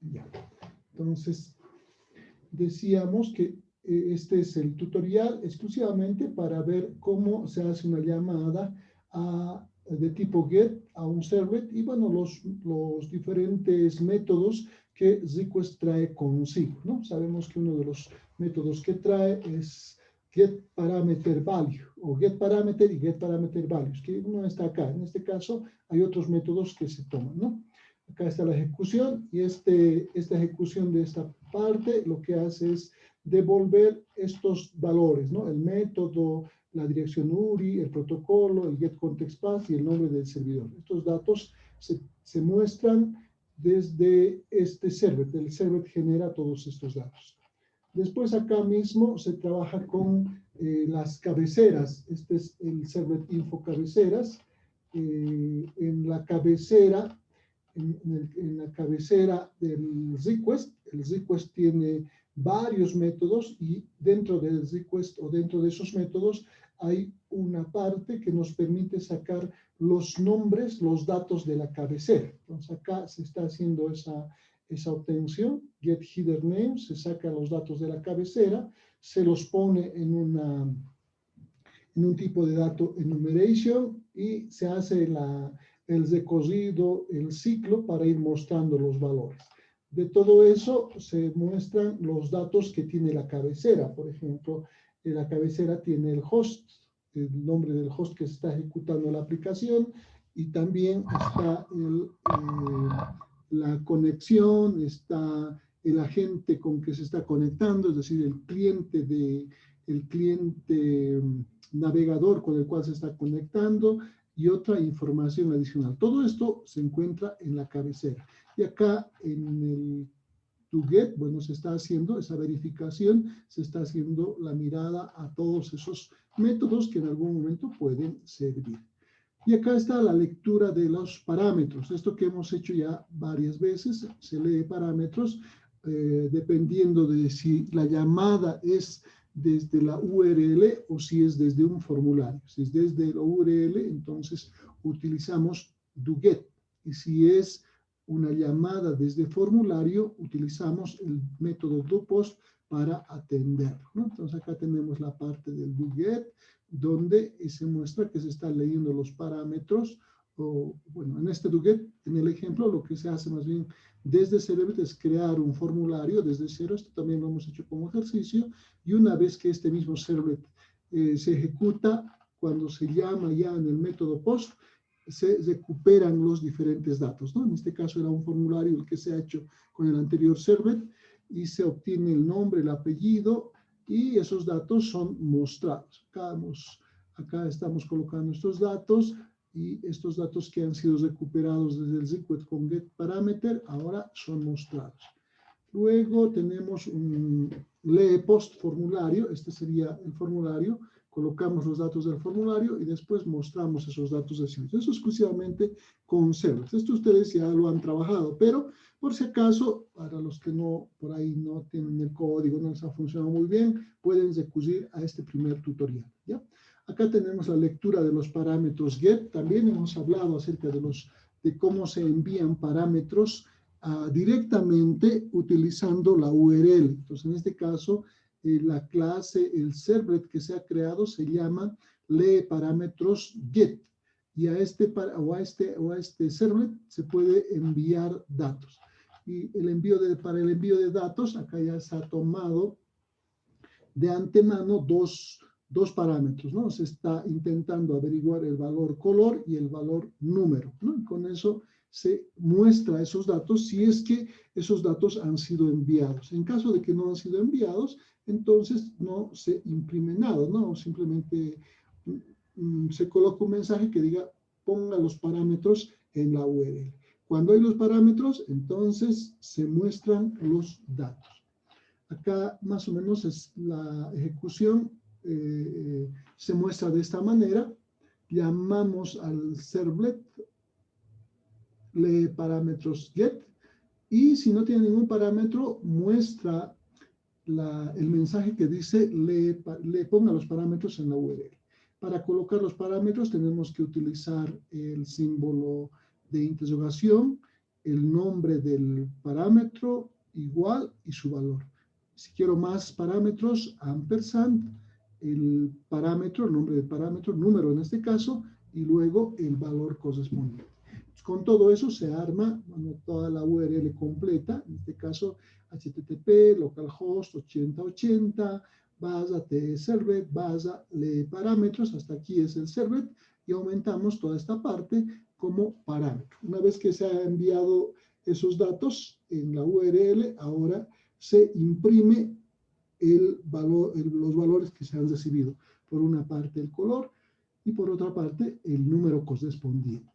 Ya. Entonces, decíamos que este es el tutorial exclusivamente para ver cómo se hace una llamada de tipo GET a un servlet y, bueno, los diferentes métodos que request trae consigo, ¿no? Sabemos que uno de los métodos que trae es getParameterValue o getParameter y getParameterValues, que uno está acá. En este caso hay otros métodos que se toman, ¿no? Acá está la ejecución y esta ejecución de esta parte lo que hace es devolver estos valores, ¿no? El método, la dirección URI, el protocolo, el getContextPath y el nombre del servidor. Estos datos se muestran desde este servlet. El servlet genera todos estos datos. Después acá mismo se trabaja con las cabeceras. Este es el servlet info cabeceras. En la cabecera en la cabecera del request. El request tiene varios métodos y dentro del request o dentro de esos métodos hay una parte que nos permite sacar los nombres, los datos de la cabecera. Entonces acá se está haciendo esa obtención, getHeaderName, se saca los datos de la cabecera, se los pone en un tipo de dato enumeration y se hace el recorrido, el ciclo para ir mostrando los valores. De todo eso se muestran los datos que tiene la cabecera. Por ejemplo, la cabecera tiene el host, el nombre del host que se está ejecutando la aplicación, y también está la conexión, está el agente con que se está conectando, es decir, el cliente navegador con el cual se está conectando y otra información adicional. Todo esto se encuentra en la cabecera. Y acá en el toGet, bueno, se está haciendo esa verificación, se está haciendo la mirada a todos esos métodos que en algún momento pueden servir. Y acá está la lectura de los parámetros. Esto que hemos hecho ya varias veces, se lee parámetros dependiendo de si la llamada es desde la URL o si es desde un formulario. Si es desde la URL, entonces utilizamos doGet. Y si es una llamada desde formulario, utilizamos el método doPost para atenderlo, ¿no? Entonces acá tenemos la parte del doGet, donde se muestra que se están leyendo los parámetros, o bueno, en este doGet, en el ejemplo, lo que se hace más bien desde Servlet es crear un formulario desde cero. Esto también lo hemos hecho como ejercicio, y una vez que este mismo Servlet se ejecuta, cuando se llama ya en el método POST, se recuperan los diferentes datos, ¿no? En este caso era un formulario el que se ha hecho con el anterior Servlet, y se obtiene el nombre, el apellido, y esos datos son mostrados. Acá estamos colocando estos datos, y estos datos que han sido recuperados desde el request con getParameter ahora son mostrados. Luego tenemos un lePost formulario. Este sería el formulario. Colocamos los datos del formulario y después mostramos esos datos recibidos. Eso exclusivamente con Servlet. Esto ustedes ya lo han trabajado, pero por si acaso, para los que por ahí no tienen el código, no les ha funcionado muy bien, pueden recurrir a este primer tutorial, ¿ya? Acá tenemos la lectura de los parámetros get. También hemos hablado acerca de cómo se envían parámetros directamente utilizando la URL. Entonces, en este caso, la clase, el servlet que se ha creado se llama leParametrosGet. Y a este servlet se puede enviar datos. Y para el envío de datos, acá ya se ha tomado de antemano dos parámetros, ¿no? Se está intentando averiguar el valor color y el valor número, ¿no? Y con eso se muestra esos datos si es que esos datos han sido enviados. En caso de que no han sido enviados, entonces no se imprime nada, ¿no? Simplemente se coloca un mensaje que diga ponga los parámetros en la URL. Cuando hay los parámetros, entonces se muestran los datos. Acá más o menos es la ejecución, se muestra de esta manera. Llamamos al servlet leParametrosGet, y si no tiene ningún parámetro, muestra el mensaje que dice le ponga los parámetros en la URL. Para colocar los parámetros tenemos que utilizar el símbolo de interrogación el nombre del parámetro igual y su valor. Si quiero más parámetros, ampersand, el parámetro, el nombre del parámetro, número en este caso, y luego el valor correspondiente. Con todo eso se arma, bueno, toda la URL completa, en este caso HTTP, localhost 8080, basa tservlet, basa le parámetros, hasta aquí es el servlet, y aumentamos toda esta parte como parámetro. Una vez que se ha enviado esos datos en la URL, ahora se imprime los valores que se han recibido. Por una parte el color y por otra parte el número correspondiente.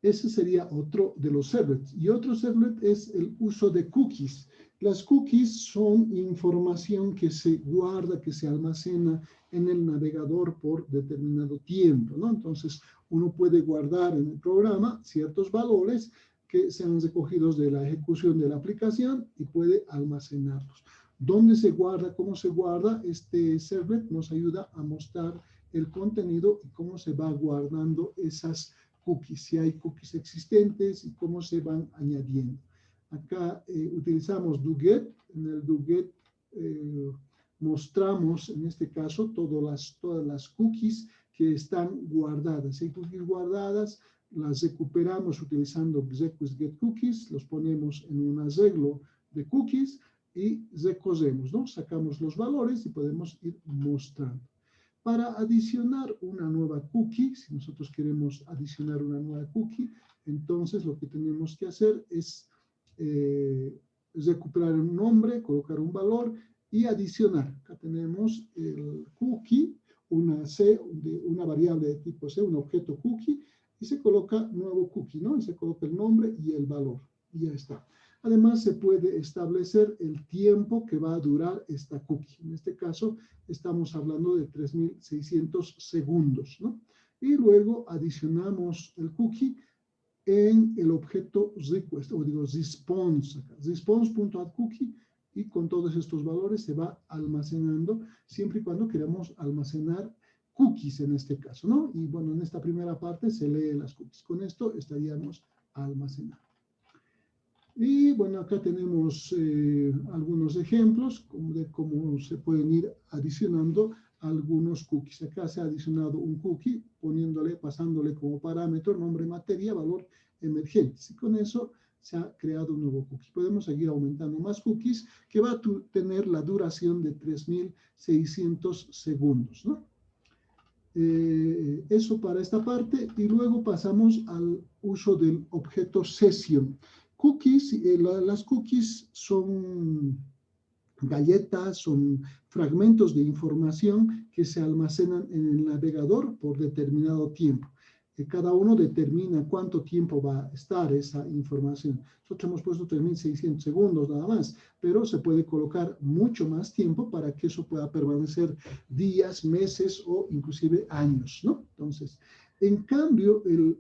Ese sería otro de los servlets. Y otro servlet es el uso de cookies. Las cookies son información que se guarda, que se almacena en el navegador por determinado tiempo, ¿no? Entonces, uno puede guardar en el programa ciertos valores que sean recogidos de la ejecución de la aplicación y puede almacenarlos. ¿Dónde se guarda? ¿Cómo se guarda? Este servlet nos ayuda a mostrar el contenido y cómo se va guardando esas cookies, si hay cookies existentes y cómo se van añadiendo. Acá utilizamos doGet. En el doGet mostramos, en este caso, todas las cookies que están guardadas. Si hay cookies guardadas, las recuperamos utilizando request-get-cookies, los ponemos en un arreglo de cookies y recorremos, ¿no? Sacamos los valores y podemos ir mostrando. Para adicionar una nueva cookie, si nosotros queremos adicionar una nueva cookie, entonces lo que tenemos que hacer es recuperar un nombre, colocar un valor y adicionar. Acá tenemos el cookie, una variable de tipo C, un objeto cookie, y se coloca nuevo cookie, ¿no? Y se coloca el nombre y el valor, y ya está. Además, se puede establecer el tiempo que va a durar esta cookie. En este caso, estamos hablando de 3600 segundos, ¿no? Y luego adicionamos el cookie en el objeto request, o digo response, response.addCookie, y con todos estos valores se va almacenando, siempre y cuando queramos almacenar cookies en este caso, ¿no? Y bueno, en esta primera parte se lee las cookies. Con esto estaríamos almacenando. Y bueno, acá tenemos algunos ejemplos de cómo se pueden ir adicionando algunos cookies. Acá se ha adicionado un cookie pasándole como parámetro nombre, materia, valor emergente. Y con eso se ha creado un nuevo cookie. Podemos seguir aumentando más cookies que va a tener la duración de 3600 segundos, ¿no? Eso para esta parte, y luego pasamos al uso del objeto session. Cookies, las cookies son galletas, son fragmentos de información que se almacenan en el navegador por determinado tiempo. Cada uno determina cuánto tiempo va a estar esa información. Nosotros hemos puesto 3600 segundos nada más, pero se puede colocar mucho más tiempo para que eso pueda permanecer días, meses o inclusive años, ¿no? Entonces, en cambio, el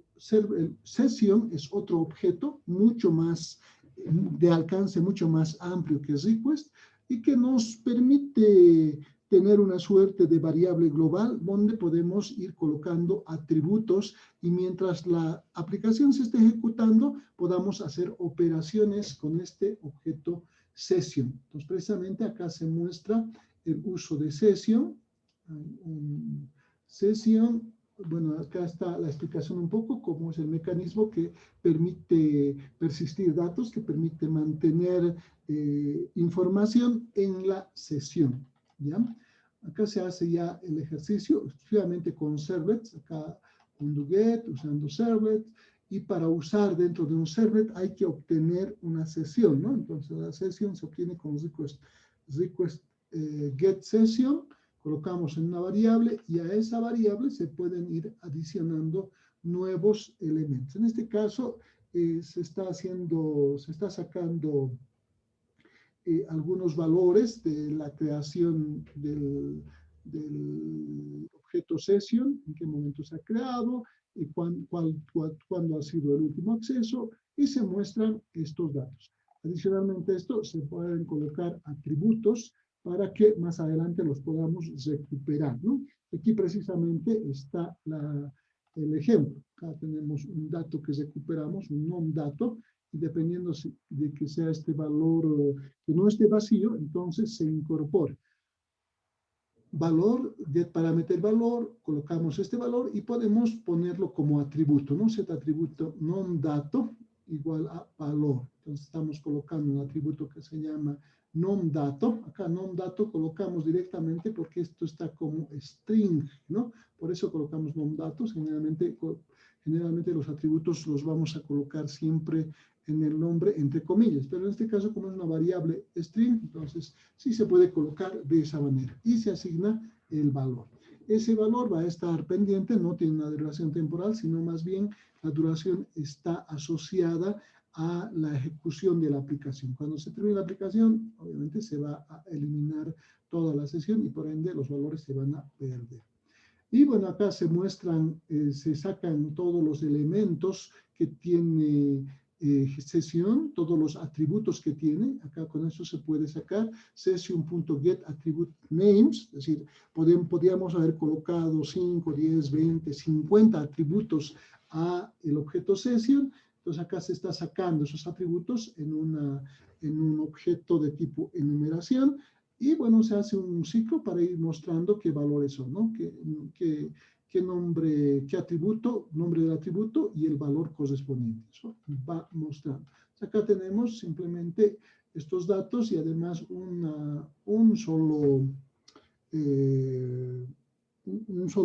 session es otro objeto mucho más de alcance mucho más amplio que request y que nos permite tener una suerte de variable global donde podemos ir colocando atributos y mientras la aplicación se esté ejecutando podamos hacer operaciones con este objeto session. Entonces precisamente acá se muestra el uso de session. Session, bueno, acá está la explicación un poco, cómo es el mecanismo que permite persistir datos, que permite mantener información en la sesión, ¿ya? Acá se hace ya el ejercicio, exclusivamente con servlets, acá con doGet, usando servlets, y para usar dentro de un servlet hay que obtener una sesión, ¿no? Entonces la sesión se obtiene con request get session, colocamos en una variable y a esa variable se pueden ir adicionando nuevos elementos. En este caso se está sacando algunos valores de la creación del objeto session, en qué momento se ha creado, cuándo ha sido el último acceso, y se muestran estos datos. Adicionalmente a esto, se pueden colocar atributos para que más adelante los podamos recuperar, ¿no? Aquí precisamente está el ejemplo. Acá tenemos un dato que recuperamos, un nom dato, y dependiendo de que sea este valor, que no esté vacío, entonces se incorpora. Valor, get parámetro valor, colocamos este valor y podemos ponerlo como atributo, ¿no? Set atributo nom dato igual a valor. Entonces estamos colocando un atributo que se llama nom dato. Acá nom dato colocamos directamente porque esto está como string, ¿no? Por eso colocamos nom datos. Generalmente los atributos los vamos a colocar siempre en el nombre entre comillas, pero en este caso como es una variable string, entonces sí se puede colocar de esa manera y se asigna el valor. Ese valor va a estar pendiente, no tiene una duración temporal, sino más bien la duración está asociada a la ejecución de la aplicación. Cuando se termine la aplicación, obviamente se va a eliminar toda la sesión y por ende los valores se van a perder. Y bueno, acá se muestran, se sacan todos los elementos que tiene sesión, todos los atributos que tiene. Acá con eso se puede sacar session.getAttributeNames, es decir, podríamos haber colocado 5, 10, 20, 50 atributos a el objeto session. Entonces acá se está sacando esos atributos en un objeto de tipo enumeración. Y bueno, se hace un ciclo para ir mostrando qué valores son, ¿no? Qué nombre, qué atributo, nombre del atributo y el valor correspondiente. Eso va mostrando. Acá tenemos simplemente estos datos y además un solo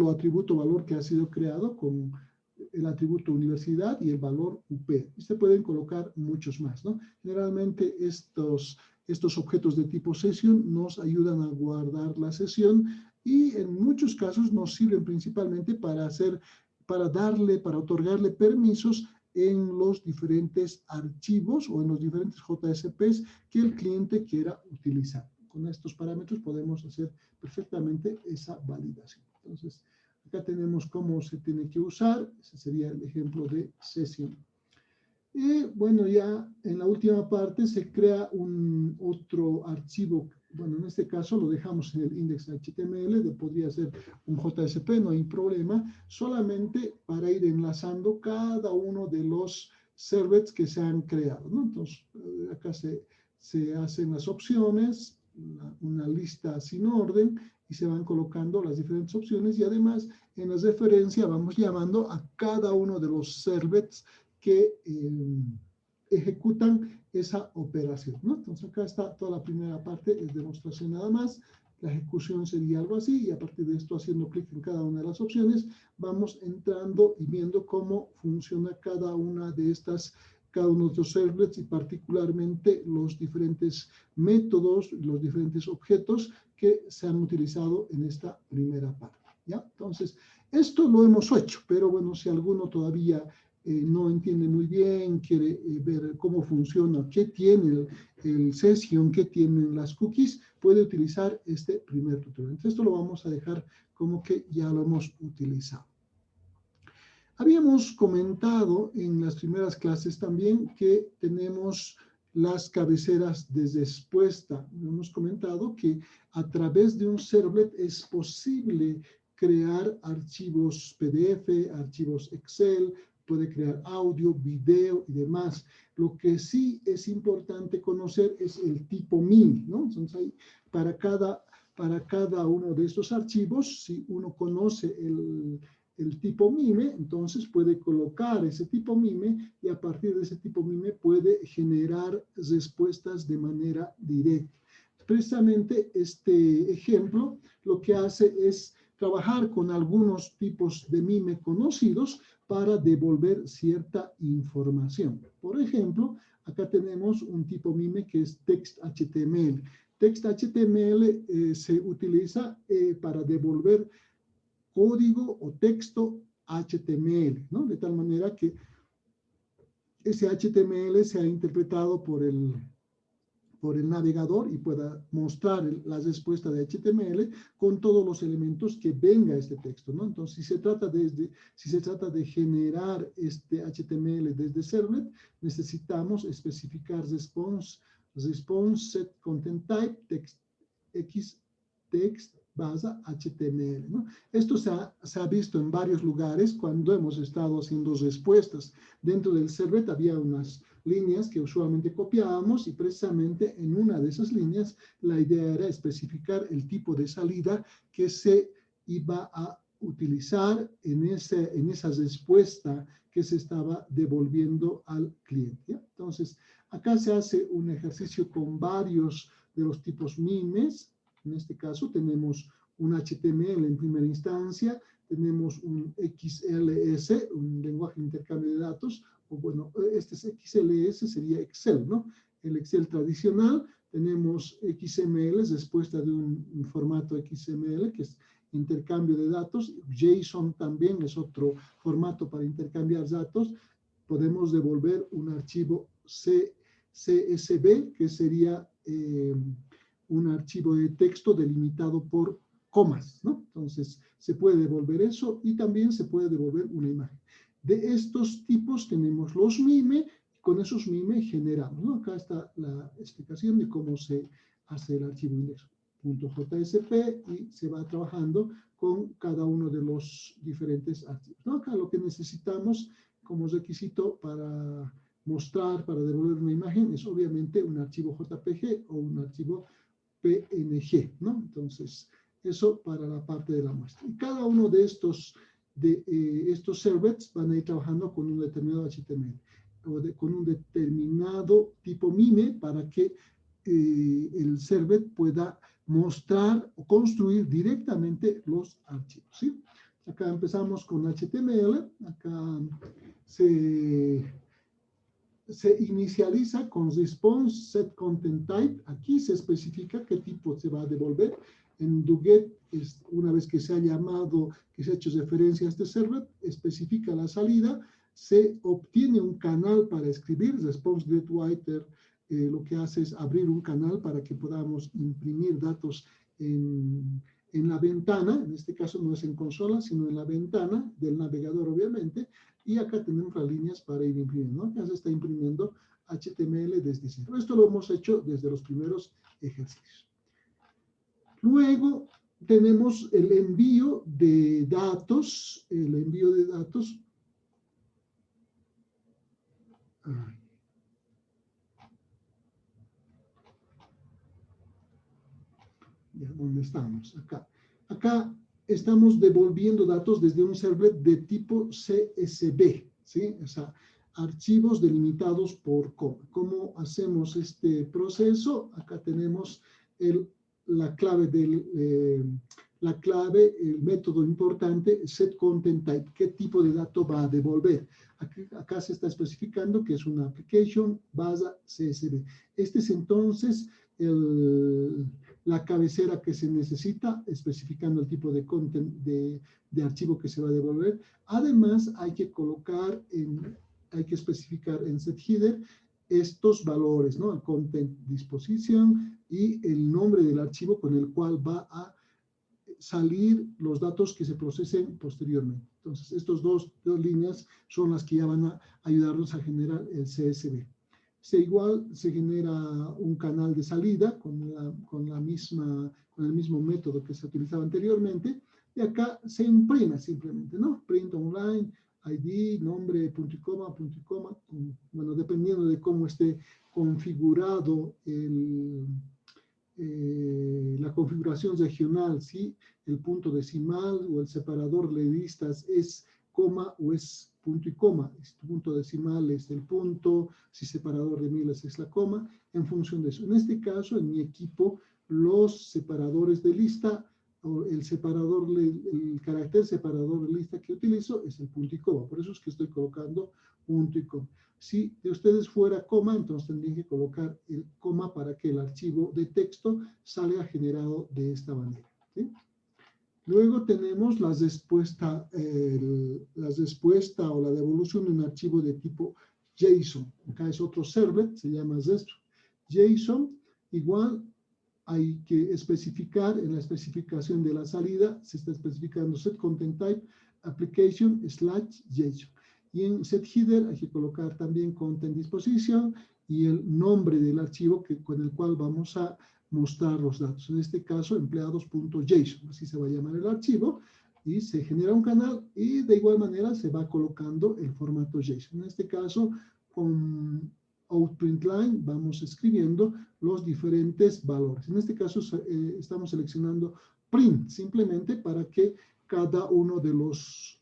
atributo valor que ha sido creado con el atributo universidad y el valor UP. Y se pueden colocar muchos más, ¿no? Generalmente estos objetos de tipo session nos ayudan a guardar la sesión y en muchos casos nos sirven principalmente para otorgarle permisos en los diferentes archivos o en los diferentes JSPs que el cliente quiera utilizar. Con estos parámetros podemos hacer perfectamente esa validación. Entonces, acá tenemos cómo se tiene que usar. Ese sería el ejemplo de sesión. Y bueno, ya en la última parte se crea otro archivo. Bueno, en este caso lo dejamos en el index.html, podría ser un JSP, no hay problema, solamente para ir enlazando cada uno de los servlets que se han creado, ¿no? Entonces, acá se hacen las opciones, una lista sin orden, y se van colocando las diferentes opciones, y además en la referencia vamos llamando a cada uno de los servlets que ejecutan esa operación, ¿no? Entonces acá está toda la primera parte, es demostración nada más. La ejecución sería algo así, y a partir de esto, haciendo clic en cada una de las opciones, vamos entrando y viendo cómo funciona cada uno de los servlets, y particularmente los diferentes métodos, los diferentes objetos que se han utilizado en esta primera parte, ¿ya? Entonces, esto lo hemos hecho, pero bueno, si alguno todavía no entiende muy bien, quiere ver cómo funciona, qué tiene el session, qué tienen las cookies, puede utilizar este primer tutorial. Entonces, esto lo vamos a dejar como que ya lo hemos utilizado. Habíamos comentado en las primeras clases también que tenemos las cabeceras de respuesta. Hemos comentado que a través de un servlet es posible crear archivos PDF, archivos Excel, puede crear audio, video y demás. Lo que sí es importante conocer es el tipo MIME, ¿no? Entonces, ahí, para cada uno de estos archivos, si uno conoce el tipo MIME, entonces puede colocar ese tipo MIME, y a partir de ese tipo MIME puede generar respuestas de manera directa. Precisamente este ejemplo lo que hace es trabajar con algunos tipos de MIME conocidos para devolver cierta información. Por ejemplo, acá tenemos un tipo MIME que es text.html. Text.html se utiliza para devolver código o texto HTML, ¿no? De tal manera que ese HTML sea interpretado por el navegador y pueda mostrar la respuesta de HTML con todos los elementos que venga este texto, ¿no? Entonces, si se trata de generar este HTML desde servlet, necesitamos especificar response set content type text base HTML, ¿no? Esto se ha visto en varios lugares cuando hemos estado haciendo respuestas. Dentro del servlet había unas líneas que usualmente copiábamos y precisamente en una de esas líneas la idea era especificar el tipo de salida que se iba a utilizar en esa respuesta que se estaba devolviendo al cliente, ¿ya? Entonces, acá se hace un ejercicio con varios de los tipos mimes. En este caso tenemos un HTML en primera instancia, tenemos un XLS, un lenguaje de intercambio de datos, o bueno, este es XLS, sería Excel, ¿no? El Excel tradicional, tenemos XML, respuesta de un formato XML, que es intercambio de datos. JSON también es otro formato para intercambiar datos. Podemos devolver un archivo CSV, que sería un archivo de texto delimitado por comas, ¿no? Entonces, se puede devolver eso y también se puede devolver una imagen. De estos tipos tenemos los MIME, con esos MIME generamos, ¿no? Acá está la explicación de cómo se hace el archivo index.jsp y se va trabajando con cada uno de los diferentes archivos, ¿no? Acá lo que necesitamos como requisito para mostrar, para devolver una imagen, es obviamente un archivo JPG o un archivo PNG, ¿no? Entonces, eso para la parte de la muestra. Y cada uno de estos servlets van a ir trabajando con un determinado HTML o con un determinado tipo MIME para que el servlet pueda mostrar o construir directamente los archivos, ¿sí? Acá empezamos con HTML, acá se inicializa con response set content type. Aquí se especifica qué tipo se va a devolver. En DoGet, una vez que se ha llamado, que se ha hecho referencia a este servlet, especifica la salida, se obtiene un canal para escribir. Response getWriter lo que hace es abrir un canal para que podamos imprimir datos en la ventana. En este caso no es en consola, sino en la ventana del navegador, obviamente. Y acá tenemos las líneas para ir imprimiendo, ¿no? Ya se está imprimiendo HTML desde cero. Esto lo hemos hecho desde los primeros ejercicios. Luego tenemos el envío de datos. El envío de datos. Ya, ¿dónde estamos? Acá. Acá estamos devolviendo datos desde un servlet de tipo CSV, ¿sí? O sea, archivos delimitados por coma. ¿Cómo hacemos este proceso? Acá tenemos la clave, el método importante, setContentType. ¿Qué tipo de dato va a devolver? Acá se está especificando que es una application base CSV. Este es entonces la cabecera que se necesita, especificando el tipo de content de archivo que se va a devolver. Además, hay que especificar en setHeader estos valores, ¿no? El content disposition y el nombre del archivo con el cual va a salir los datos que se procesen posteriormente. Entonces, estas dos líneas son las que ya van a ayudarnos a generar el CSV. Igual se genera un canal de salida con el mismo método que se utilizaba anteriormente, y acá se imprime simplemente, ¿no? Print online, ID, nombre, punto y coma, bueno, dependiendo de cómo esté configurado la configuración regional, ¿sí? El punto decimal o el separador de listas es coma o es punto y coma. Si punto decimal es el punto, si separador de miles es la coma, en función de eso. En este caso, en mi equipo, los separadores de lista, o el carácter separador de lista que utilizo es el punto y coma. Por eso es que estoy colocando punto y coma. Si de ustedes fuera coma, entonces tendrían que colocar el coma para que el archivo de texto salga generado de esta manera, ¿sí? Luego tenemos la respuesta o la devolución de un archivo de tipo JSON. Acá es otro servlet, se llama JSON. Igual hay que especificar, en la especificación de la salida, se está especificando setContentType application/JSON. Y en setHeader hay que colocar también content disposition y el nombre del archivo con el cual vamos a mostrar los datos. En este caso, empleados.json, así se va a llamar el archivo, y se genera un canal y de igual manera se va colocando el formato JSON. En este caso, con outPrintln vamos escribiendo los diferentes valores. En este caso estamos seleccionando print simplemente para que cada uno de los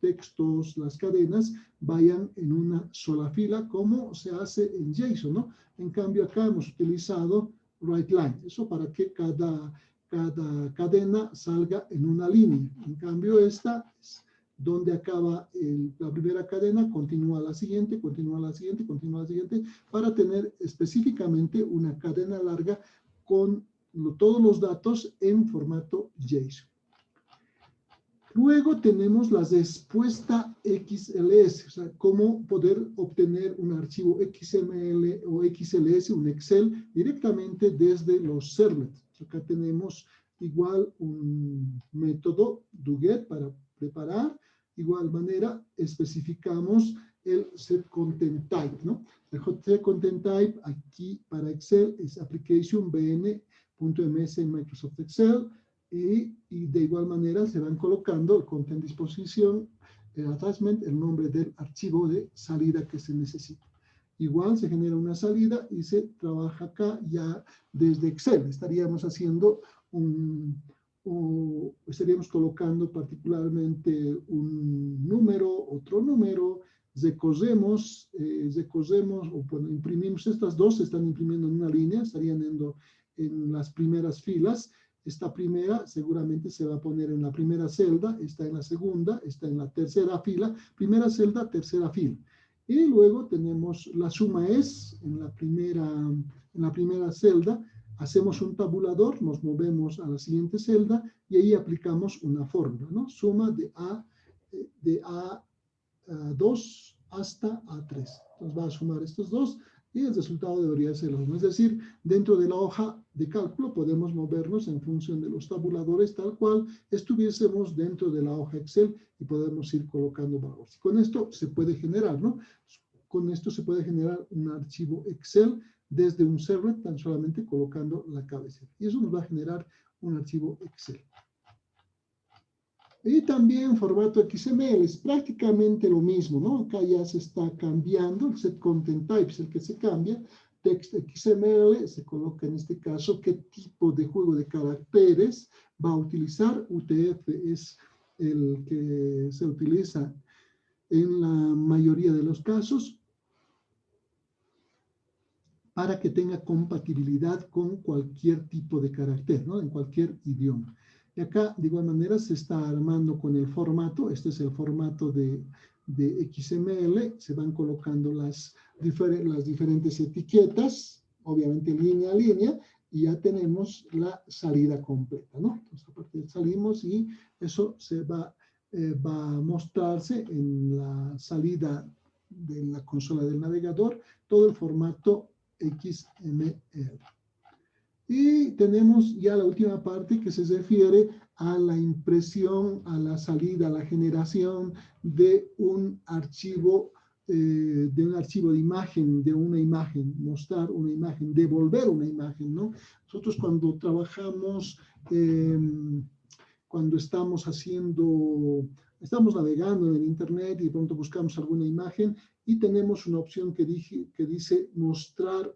textos, las cadenas, vayan en una sola fila, como se hace en JSON, ¿no? En cambio, acá hemos utilizado WriteLine, eso para que cada cadena salga en una línea. En cambio, esta es donde acaba la primera cadena, continúa la siguiente, continúa la siguiente, continúa la siguiente, para tener específicamente una cadena larga con todos los datos en formato JSON. Luego tenemos la respuesta XLS, o sea, cómo poder obtener un archivo XML o XLS, un Excel, directamente desde los servlets. Acá tenemos igual un método doGet para preparar. Igual manera, especificamos el setContentType, ¿no? El setContentType aquí para Excel es application bn.ms en Microsoft Excel. Y de igual manera se van colocando el content disposición, el attachment, el nombre del archivo de salida que se necesita. Igual se genera una salida y se trabaja acá ya desde Excel. Estaríamos haciendo estaríamos colocando particularmente un número, otro número, recosemos, o bueno, imprimimos estas dos, se están imprimiendo en una línea, estarían en las primeras filas. Esta primera seguramente se va a poner en la primera celda, está en la segunda, está en la tercera fila, primera celda, tercera fila. Y luego tenemos la suma es en la primera celda, hacemos un tabulador, nos movemos a la siguiente celda y ahí aplicamos una fórmula, ¿no? Suma de A2 hasta A3. Entonces va a sumar estos dos y el resultado debería ser lo mismo. Es decir, dentro de la hoja de cálculo podemos movernos en función de los tabuladores tal cual estuviésemos dentro de la hoja Excel y podemos ir colocando valores. Con esto se puede generar, ¿no? Con esto se puede generar un archivo Excel desde un servlet tan solamente colocando la cabecera. Y eso nos va a generar un archivo Excel. Y también formato XML es prácticamente lo mismo, ¿no? Acá ya se está cambiando, el setContentType es el que se cambia, text XML se coloca en este caso qué tipo de juego de caracteres va a utilizar. UTF es el que se utiliza en la mayoría de los casos para que tenga compatibilidad con cualquier tipo de carácter, ¿no? En cualquier idioma. Y acá, de igual manera, se está armando con el formato. Este es el formato de XML. Se van colocando las diferentes etiquetas, obviamente línea a línea, y ya tenemos la salida completa, ¿no? Entonces, a partir de salimos y eso se va a mostrarse en la salida de la consola del navegador, todo el formato XML. Y tenemos ya la última parte que se refiere a la impresión, a la salida, a la generación de un archivo de imagen, de una imagen, mostrar una imagen, devolver una imagen, ¿no? Nosotros cuando trabajamos, cuando estamos navegando en el internet y de pronto buscamos alguna imagen y tenemos una opción que dice mostrar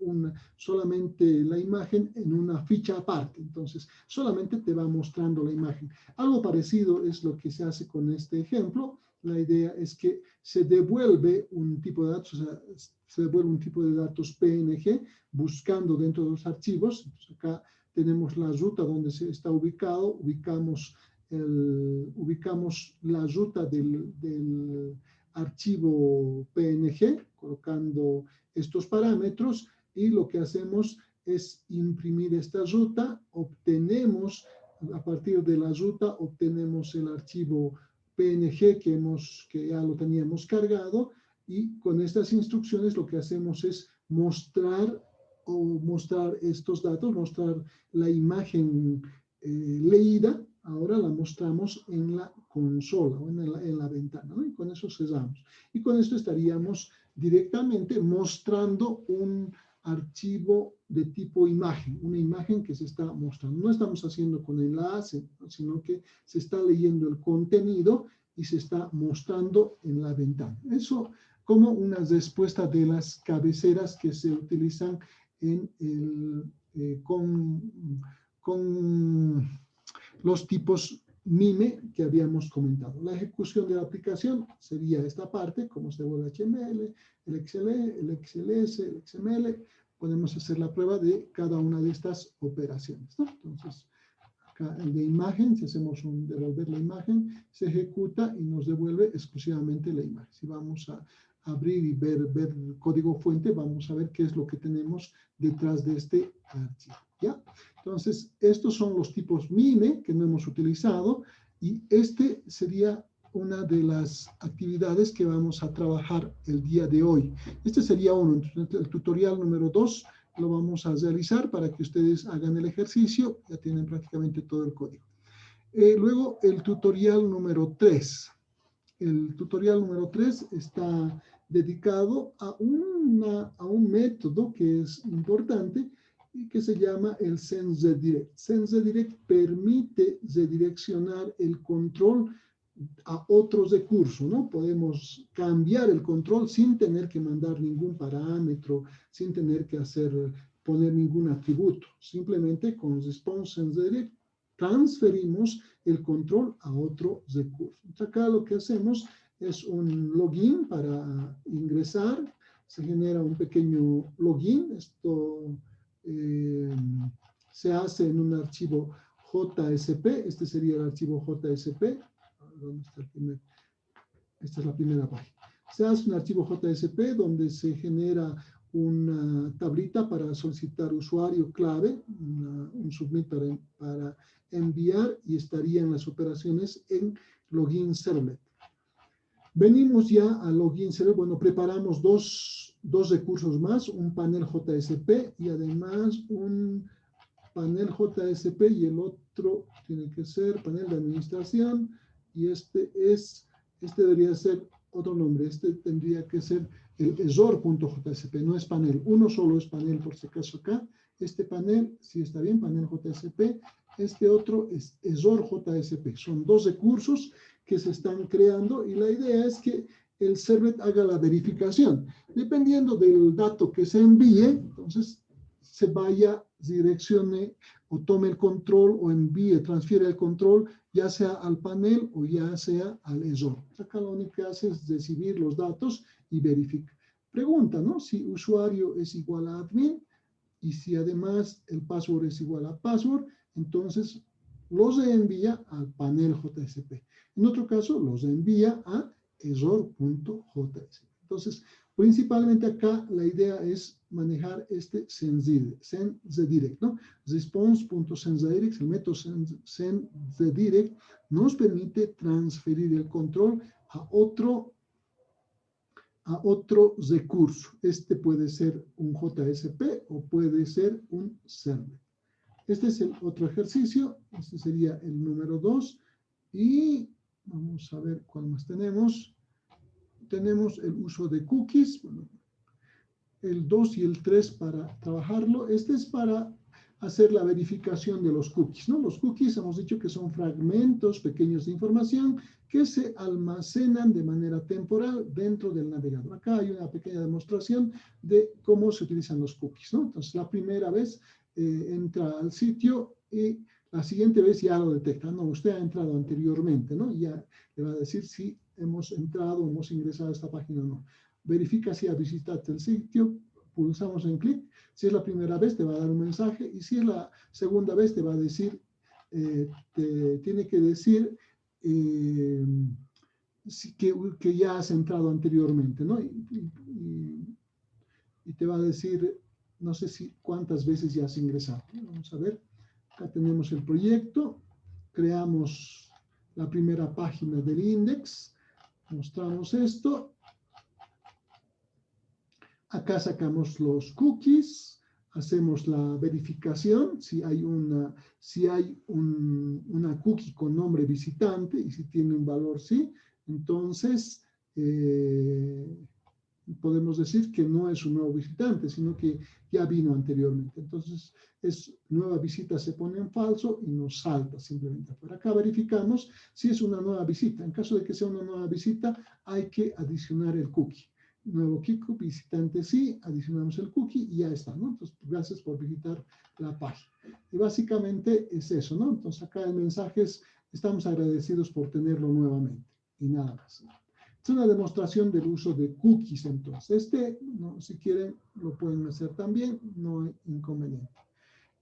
solamente la imagen en una ficha aparte. Entonces, solamente te va mostrando la imagen. Algo parecido es lo que se hace con este ejemplo. La idea es que se devuelve un tipo de datos, o sea, se devuelve un tipo de datos PNG buscando dentro de los archivos. Entonces, acá tenemos la ruta donde se está ubicado, ubicamos la ruta del archivo PNG, colocando estos parámetros, y lo que hacemos es imprimir esta ruta, a partir de la ruta, obtenemos el archivo PNG que ya lo teníamos cargado, y con estas instrucciones lo que hacemos es mostrar estos datos, mostrar la imagen leída. Ahora la mostramos en la consola o en la ventana, ¿no? Y con eso cerramos. Y con esto estaríamos directamente mostrando archivo de tipo imagen, una imagen que se está mostrando. No estamos haciendo con enlace, sino que se está leyendo el contenido y se está mostrando en la ventana. Eso como una respuesta de las cabeceras que se utilizan en con los tipos MIME que habíamos comentado. La ejecución de la aplicación sería esta parte, como se ve el HTML, el XLS, el XML. Podemos hacer la prueba de cada una de estas operaciones, ¿no? Entonces, acá el de imagen, si hacemos un devolver la imagen, se ejecuta y nos devuelve exclusivamente la imagen. Si vamos a abrir y ver el código fuente, vamos a ver qué es lo que tenemos detrás de este archivo, ¿ya? Entonces, estos son los tipos MIME que no hemos utilizado y este sería una de las actividades que vamos a trabajar el día de hoy. Este sería uno. El tutorial número 2 lo vamos a realizar para que ustedes hagan el ejercicio. Ya tienen prácticamente todo el código. Luego, el tutorial número 3. El tutorial número 3 está dedicado a un método que es importante y que se llama el SenseDirect. SenseDirect permite redireccionar el control a otros recursos, ¿no? Podemos cambiar el control sin tener que mandar ningún parámetro, sin tener que poner ningún atributo. Simplemente con Response SenseDirect transferimos el control a otro recurso. Entonces acá lo que hacemos es un login para ingresar. Se genera un pequeño login. Esto se hace en un archivo JSP. Este sería el archivo JSP. ¿Dónde está el primer? Esta es la primera página. Se hace un archivo JSP donde se genera una tablita para solicitar usuario clave, un submit para enviar y estarían las operaciones en login servlet. Venimos ya a login servlet. Bueno, preparamos dos recursos más, un panel JSP y además un panel JSP y el otro tiene que ser panel de administración y este debería ser otro nombre, este tendría que ser el Azure.jsp, no es panel, uno solo es panel por si acaso acá, este panel, sí está bien, panel JSP, este otro es Azure.jsp, son dos recursos que se están creando y la idea es que el servlet haga la verificación, dependiendo del dato que se envíe, entonces se vaya, direccione o tome el control o envíe, transfiere el control ya sea al panel o ya sea al Azure. Acá lo único que hace es recibir los datos y verifica. Pregunta, ¿no? Si usuario es igual a admin y si además el password es igual a password, entonces los envía al panel JSP. En otro caso, los envía a Azure.jsp. Entonces, principalmente acá la idea es manejar este SenseDirect, ¿no? Response.SenseDirect, el método SenseDirect nos permite transferir el control a otro recurso. Este puede ser un JSP o puede ser un servlet. Este es el otro ejercicio, este sería el número 2 y vamos a ver cuál más tenemos. Tenemos el uso de cookies, bueno, el 2 y el 3 para trabajarlo. Este es para hacer la verificación de los cookies, ¿no? Los cookies hemos dicho que son fragmentos pequeños de información que se almacenan de manera temporal dentro del navegador. Acá hay una pequeña demostración de cómo se utilizan los cookies, ¿no? Entonces, la primera vez entra al sitio y la siguiente vez ya lo detecta, ¿no? Usted ha entrado anteriormente, ¿no? Ya le va a decir si hemos entrado, hemos ingresado a esta página o no. Verifica si ha visitado el sitio, pulsamos en clic. Si es la primera vez, te va a dar un mensaje. Y si es la segunda vez, te va a decir, te tiene que decir que ya has entrado anteriormente, ¿no? Y te va a decir, no sé cuántas veces ya has ingresado. Vamos a ver. Acá tenemos el proyecto. Creamos la primera página del index. Mostramos esto. Acá sacamos los cookies, hacemos la verificación, si hay una cookie con nombre visitante y si tiene un valor sí, entonces podemos decir que no es un nuevo visitante, sino que ya vino anteriormente. Entonces, nueva visita se pone en falso y nos salta simplemente afuera. Acá verificamos si es una nueva visita. En caso de que sea una nueva visita, hay que adicionar el cookie. Nuevo cookie, visitante sí, adicionamos el cookie y ya está, ¿no? Entonces, gracias por visitar la página. Y básicamente es eso, ¿no? Entonces, acá el mensaje es, estamos agradecidos por tenerlo nuevamente y nada más. Es una demostración del uso de cookies, entonces. No, si quieren, lo pueden hacer también, no hay inconveniente.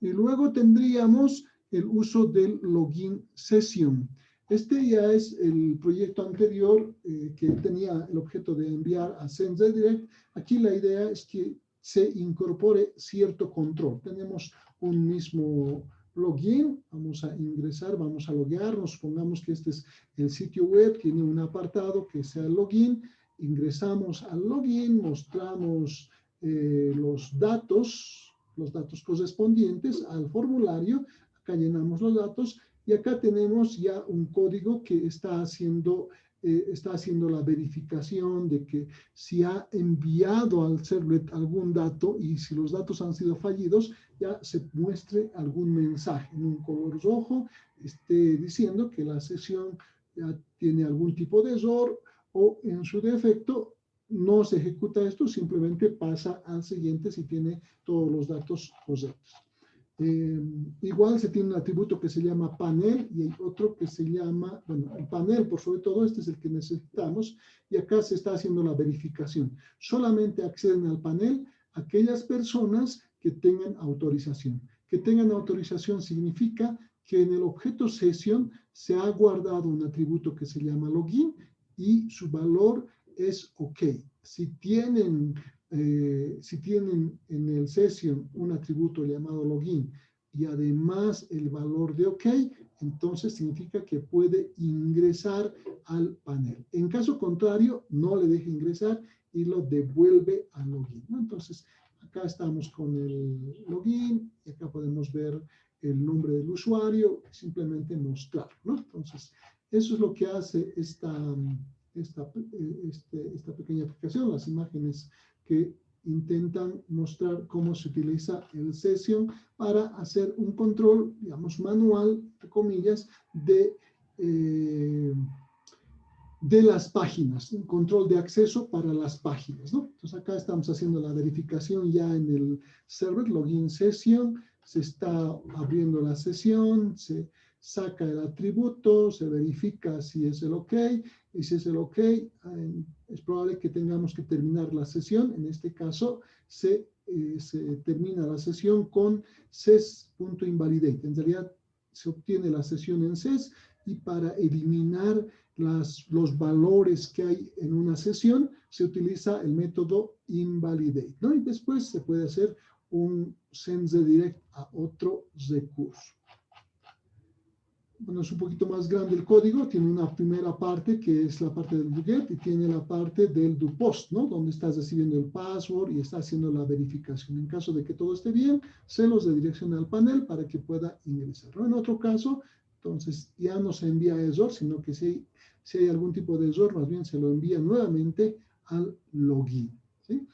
Y luego tendríamos el uso del login session. Ya es el proyecto anterior que tenía el objeto de enviar a SenseDirect. Aquí la idea es que se incorpore cierto control. Tenemos un mismo login, vamos a ingresar, vamos a loguearnos, supongamos que este es el sitio web, tiene un apartado que sea el login, ingresamos al login, mostramos los datos correspondientes al formulario, acá llenamos los datos y acá tenemos ya un código que está haciendo la verificación de que si ha enviado al servlet algún dato y si los datos han sido fallidos, ya se muestre algún mensaje en un color rojo, esté diciendo que la sesión ya tiene algún tipo de error o en su defecto no se ejecuta esto, simplemente pasa al siguiente si tiene todos los datos correctos. Igual se tiene un atributo que se llama panel y hay otro que se llama, bueno, el panel por sobre todo, este es el que necesitamos y acá se está haciendo la verificación. Solamente acceden al panel aquellas personas que tengan autorización. Que tengan autorización significa que en el objeto session se ha guardado un atributo que se llama login y su valor es OK. Si tienen en el session un atributo llamado login y además el valor de OK, entonces significa que puede ingresar al panel. En caso contrario, no le deja ingresar y lo devuelve al login, ¿no? Entonces, acá estamos con el login y acá podemos ver el nombre del usuario, simplemente mostrar, ¿no? Entonces, eso es lo que hace esta pequeña aplicación, las imágenes que intentan mostrar cómo se utiliza el session para hacer un control, digamos, manual, entre comillas, de las páginas, un control de acceso para las páginas, ¿no? Entonces acá estamos haciendo la verificación ya en el server, login session, se está abriendo la sesión, se saca el atributo, se verifica si es el OK, y si es el OK, es probable que tengamos que terminar la sesión. En este caso, se termina la sesión con ses.invalidate. En realidad, se obtiene la sesión en ses y para eliminar los valores que hay en una sesión, se utiliza el método invalidate, ¿no? Y después se puede hacer un SenseDirect a otro recurso. Bueno, es un poquito más grande el código, tiene una primera parte que es la parte del doGet y tiene la parte del doPost, ¿no? Donde estás recibiendo el password y está haciendo la verificación. En caso de que todo esté bien, se los redirecciona al panel para que pueda ingresar, ¿no? En otro caso, entonces ya no se envía error, sino que si hay algún tipo de error, más bien se lo envía nuevamente al login, ¿sí?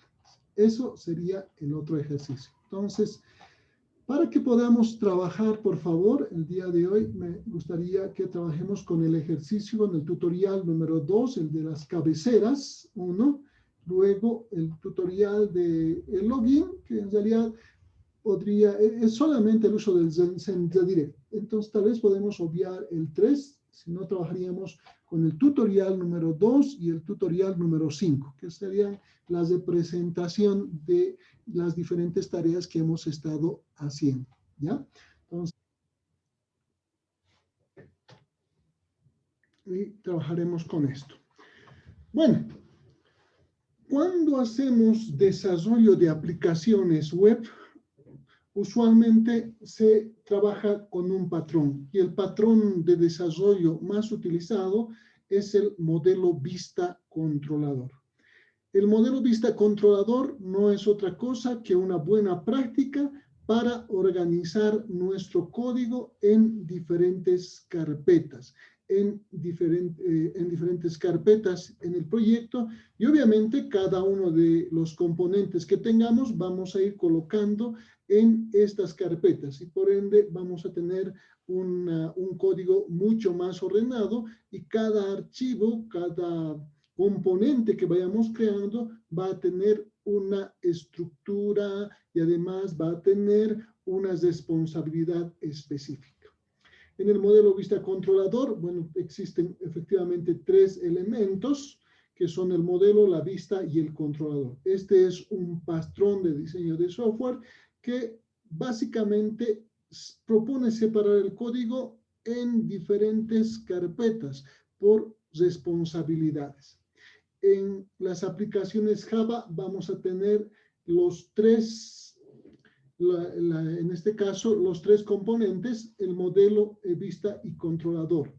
Eso sería el otro ejercicio. Entonces, para que podamos trabajar, por favor, el día de hoy me gustaría que trabajemos con el ejercicio, con el tutorial número 2, el de las cabeceras, 1, luego el tutorial de el login, que en realidad es solamente el uso del SenseDirect. Entonces, tal vez podemos obviar el 3, si no trabajaríamos con el tutorial número 2 y el tutorial número 5, que serían las de presentación de las diferentes tareas que hemos estado haciendo, ¿ya? Entonces, y trabajaremos con esto. Bueno, cuando hacemos desarrollo de aplicaciones web, usualmente se trabaja con un patrón y el patrón de desarrollo más utilizado es el modelo vista controlador. El modelo vista controlador no es otra cosa que una buena práctica para organizar nuestro código en diferentes carpetas. en diferentes carpetas en el proyecto, y obviamente cada uno de los componentes que tengamos vamos a ir colocando en estas carpetas, y por ende vamos a tener un código mucho más ordenado, y cada archivo, cada componente que vayamos creando va a tener una estructura y además va a tener una responsabilidad específica. En el modelo vista controlador, bueno, existen efectivamente tres elementos que son el modelo, la vista y el controlador. Este es un patrón de diseño de software que básicamente propone separar el código en diferentes carpetas por responsabilidades. En las aplicaciones Java vamos a tener los tres, en este caso, los tres componentes, el modelo, vista y controlador.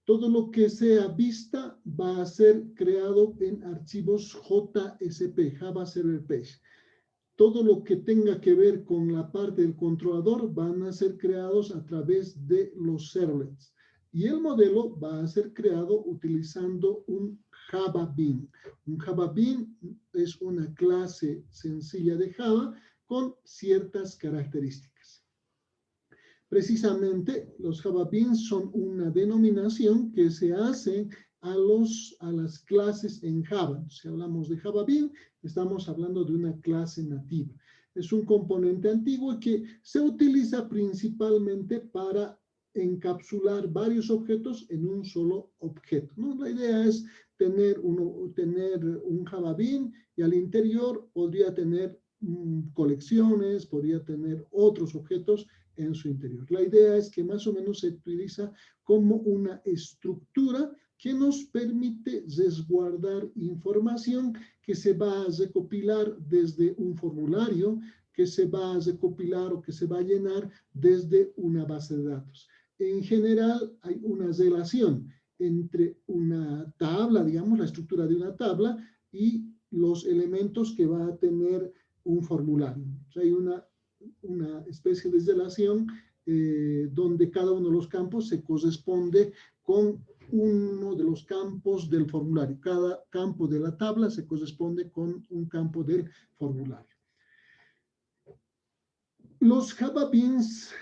Todo lo que sea vista va a ser creado en archivos JSP, Java Server Page. Todo lo que tenga que ver con la parte del controlador van a ser creados a través de los servlets. Y el modelo va a ser creado utilizando un Java Bean. Un Java Bean es una clase sencilla de Java con ciertas características. Precisamente, los Java Beans son una denominación que se hace a las clases en Java. Si hablamos de Java Bean, estamos hablando de una clase nativa. Es un componente antiguo que se utiliza principalmente para encapsular varios objetos en un solo objeto, ¿no? La idea es tener un Java Bean, y al interior podría tener colecciones, podría tener otros objetos en su interior. La idea es que más o menos se utiliza como una estructura que nos permite resguardar información que se va a recopilar desde un formulario, que se va a recopilar o que se va a llenar desde una base de datos. En general hay una relación entre una tabla, digamos, la estructura de una tabla, y los elementos que va a tener un formulario. O sea, hay una especie de relación donde cada uno de los campos se corresponde con uno de los campos del formulario. Cada campo de la tabla se corresponde con un campo del formulario. Los Java Beans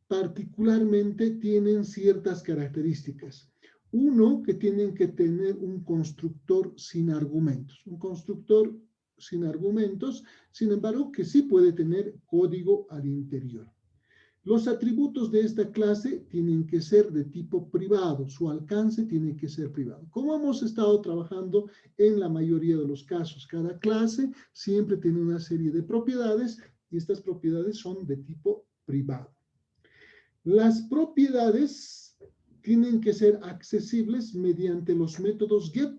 particularmente tienen ciertas características. Uno, que tienen que tener un constructor sin argumentos. Un constructor sin argumentos, sin embargo, que sí puede tener código al interior. Los atributos de esta clase tienen que ser de tipo privado, su alcance tiene que ser privado. Como hemos estado trabajando en la mayoría de los casos, cada clase siempre tiene una serie de propiedades, y estas propiedades son de tipo privado. Las propiedades tienen que ser accesibles mediante los métodos get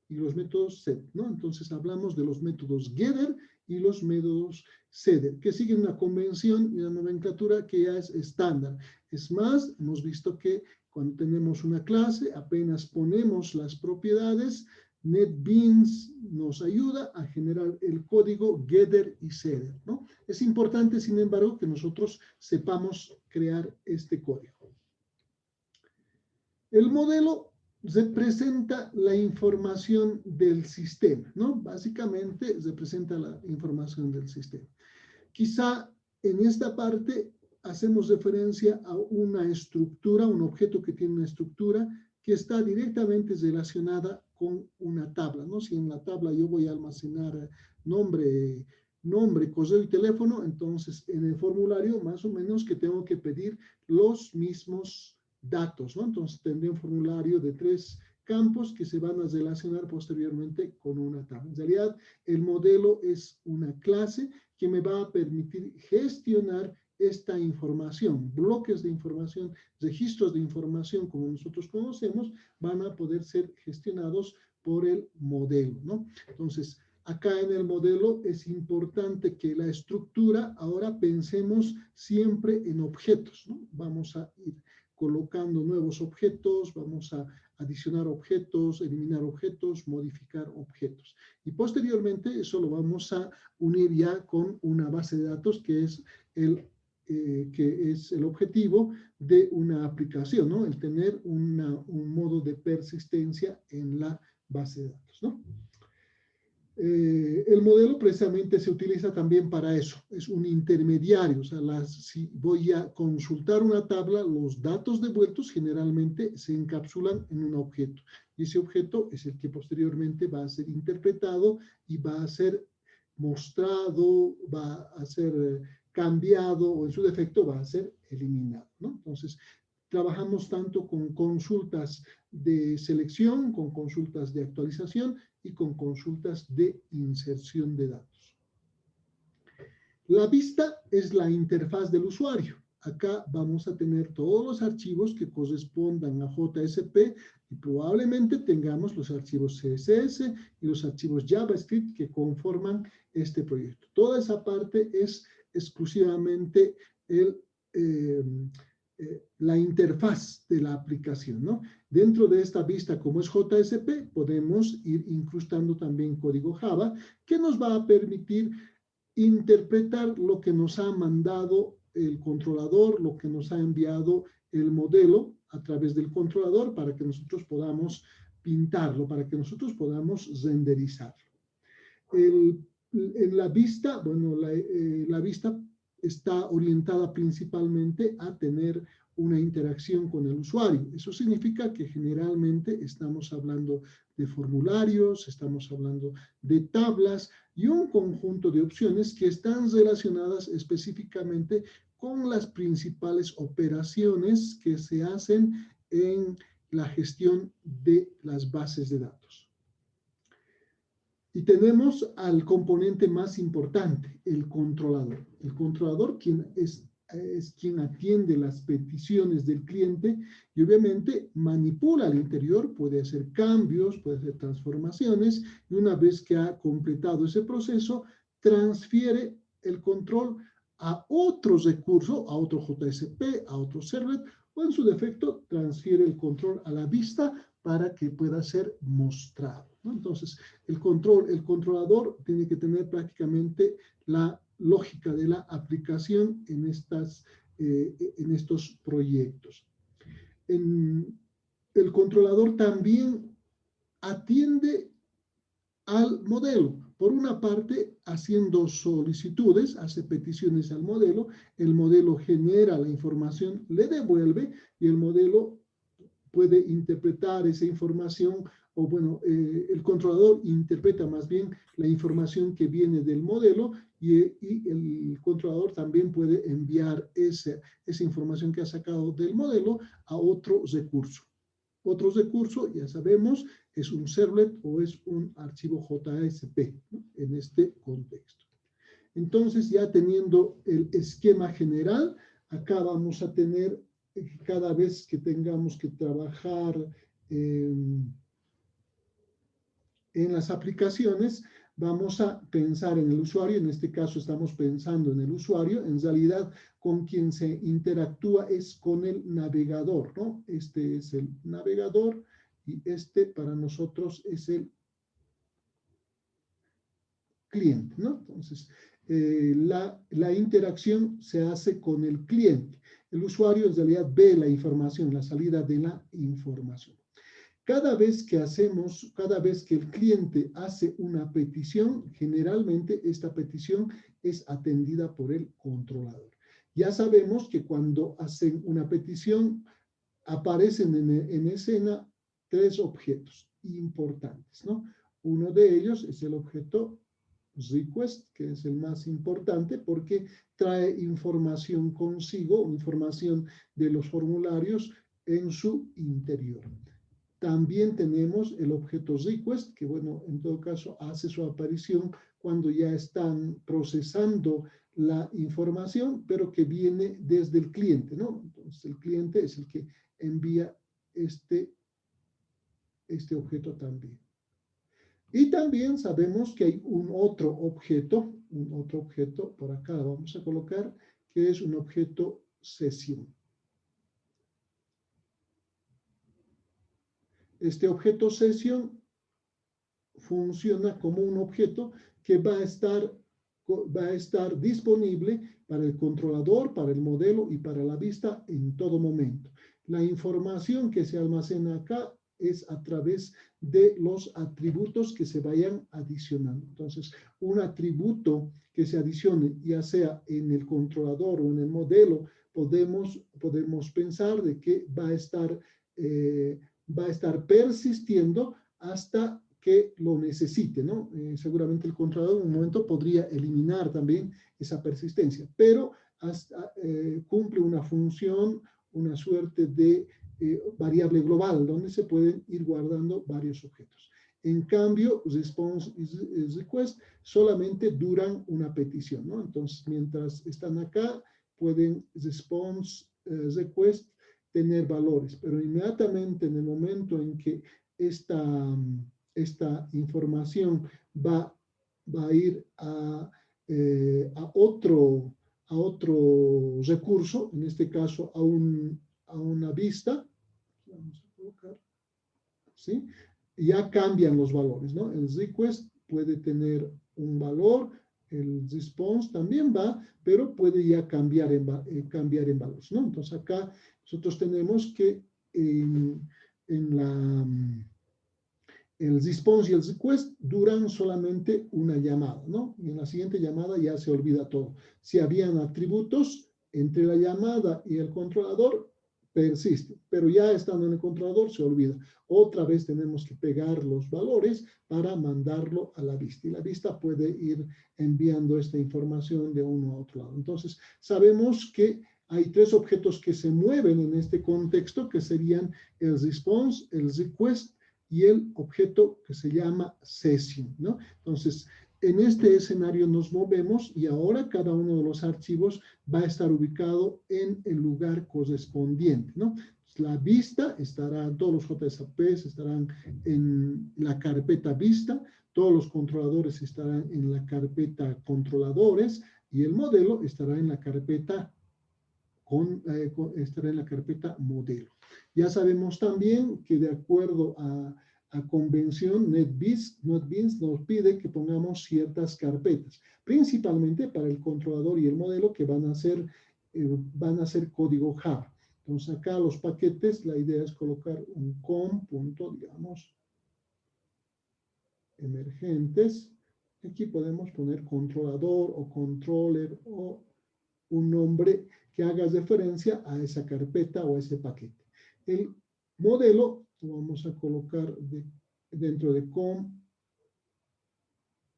y los métodos set, ¿no? Entonces hablamos de los métodos getter y los métodos setter, que siguen una convención y una nomenclatura que ya es estándar. Es más, hemos visto que cuando tenemos una clase, apenas ponemos las propiedades, NetBeans nos ayuda a generar el código getter y setter, ¿no? Es importante, sin embargo, que nosotros sepamos crear este código. El modelo representa la información del sistema, ¿no? Básicamente representa la información del sistema. Quizá en esta parte hacemos referencia a una estructura, un objeto que tiene una estructura que está directamente relacionada con una tabla, ¿no? Si en la tabla yo voy a almacenar nombre, correo y teléfono, entonces en el formulario más o menos que tengo que pedir los mismos datos, ¿no? Entonces tendré un formulario de 3 campos que se van a relacionar posteriormente con una tabla. En realidad, el modelo es una clase que me va a permitir gestionar esta información. Bloques de información, registros de información, como nosotros conocemos, van a poder ser gestionados por el modelo, ¿no? Entonces, acá en el modelo es importante que la estructura, ahora pensemos siempre en objetos, ¿no? Vamos a ir colocando nuevos objetos, vamos a adicionar objetos, eliminar objetos, modificar objetos. Y posteriormente eso lo vamos a unir ya con una base de datos que es el que es el objetivo de una aplicación, ¿no? El tener un modo de persistencia en la base de datos, ¿no? El modelo precisamente se utiliza también para eso, es un intermediario, o sea, si voy a consultar una tabla, los datos devueltos generalmente se encapsulan en un objeto, y ese objeto es el que posteriormente va a ser interpretado y va a ser mostrado, va a ser cambiado o en su defecto va a ser eliminado, ¿no? Entonces, trabajamos tanto con consultas de selección, con consultas de actualización y con consultas de inserción de datos. La vista es la interfaz del usuario. Acá vamos a tener todos los archivos que correspondan a JSP y probablemente tengamos los archivos CSS y los archivos JavaScript que conforman este proyecto. Toda esa parte es exclusivamente la interfaz de la aplicación, ¿no? Dentro de esta vista, como es JSP, podemos ir incrustando también código Java que nos va a permitir interpretar lo que nos ha mandado el controlador, lo que nos ha enviado el modelo a través del controlador para que nosotros podamos pintarlo, para que nosotros podamos renderizarlo. En la vista, bueno, la vista está orientada principalmente a tener una interacción con el usuario. Eso significa que generalmente estamos hablando de formularios, estamos hablando de tablas y un conjunto de opciones que están relacionadas específicamente con las principales operaciones que se hacen en la gestión de las bases de datos. Y tenemos al componente más importante, el controlador. El controlador es quien atiende las peticiones del cliente y obviamente manipula al interior, puede hacer cambios, puede hacer transformaciones y una vez que ha completado ese proceso, transfiere el control a otro recurso, a otro JSP, a otro servlet o en su defecto transfiere el control a la vista para que pueda ser mostrado, ¿no? Entonces, el controlador tiene que tener prácticamente la lógica de la aplicación en estos proyectos. El controlador también atiende al modelo. Por una parte, haciendo solicitudes, hace peticiones al modelo, el modelo genera la información, le devuelve y el modelo puede interpretar esa información, o bueno, el controlador interpreta más bien la información que viene del modelo y el controlador también puede enviar esa información que ha sacado del modelo a otro recurso. Otro recurso, ya sabemos, es un servlet o es un archivo JSP, ¿no? En este contexto. Entonces, ya teniendo el esquema general, acá vamos a tener cada vez que tengamos que trabajar en las aplicaciones, vamos a pensar en el usuario, en este caso estamos pensando en el usuario, en realidad con quien se interactúa es con el navegador, ¿no? Este es el navegador y este para nosotros es el cliente, ¿no? Entonces, la interacción se hace con el cliente. El usuario en realidad ve la información, la salida de la información. Cada vez que el cliente hace una petición, generalmente esta petición es atendida por el controlador. Ya sabemos que cuando hacen una petición, aparecen en escena tres objetos importantes, ¿no? Uno de ellos es el objeto request, que es el más importante porque trae información consigo, información de los formularios en su interior. También tenemos el objeto request, que bueno, en todo caso hace su aparición cuando ya están procesando la información, pero que viene desde el cliente, ¿no? Entonces el cliente es el que envía este objeto también. Y también sabemos que hay un otro objeto por acá vamos a colocar, que es un objeto sesión. Este objeto sesión funciona como un objeto que va a estar va a estar disponible para el controlador, para el modelo y para la vista en todo momento. La información que se almacena acá es a través de los atributos que se vayan adicionando. Entonces, un atributo que se adicione, ya sea en el controlador o en el modelo, podemos pensar de que va a estar persistiendo hasta que lo necesite, ¿no? Seguramente el controlador en un momento podría eliminar también esa persistencia, pero cumple una función, una suerte de variable global, donde se pueden ir guardando varios objetos. En cambio, response y request solamente duran una petición, ¿no? Entonces, mientras están acá, pueden response, request, tener valores, pero inmediatamente en el momento en que esta información va a ir a otro recurso, en este caso a una vista, vamos a colocar, ¿sí? Ya cambian los valores, ¿no? El request puede tener un valor, el response también va, pero puede ya cambiar en valores, ¿no? Entonces acá nosotros tenemos que el response y el request duran solamente una llamada, ¿no? Y en la siguiente llamada ya se olvida todo. Si habían atributos entre la llamada y el controlador, persiste, pero ya estando en el controlador se olvida. Otra vez tenemos que pegar los valores para mandarlo a la vista. Y la vista puede ir enviando esta información de uno a otro lado. Entonces, sabemos que hay tres objetos que se mueven en este contexto, que serían el response, el request y el objeto que se llama session, ¿no? Entonces, en este escenario nos movemos y ahora cada uno de los archivos va a estar ubicado en el lugar correspondiente, ¿no? La vista estará, todos los JSPs estarán en la carpeta vista, todos los controladores estarán en la carpeta controladores y el modelo estará en la carpeta modelo. Ya sabemos también que de acuerdo a convención, NetBeans nos pide que pongamos ciertas carpetas, principalmente para el controlador y el modelo que van a ser código Java. Entonces acá los paquetes, la idea es colocar un digamos, emergentes. Aquí podemos poner controlador o controller o un nombre que haga referencia a esa carpeta o a ese paquete. El modelo lo vamos a colocar dentro de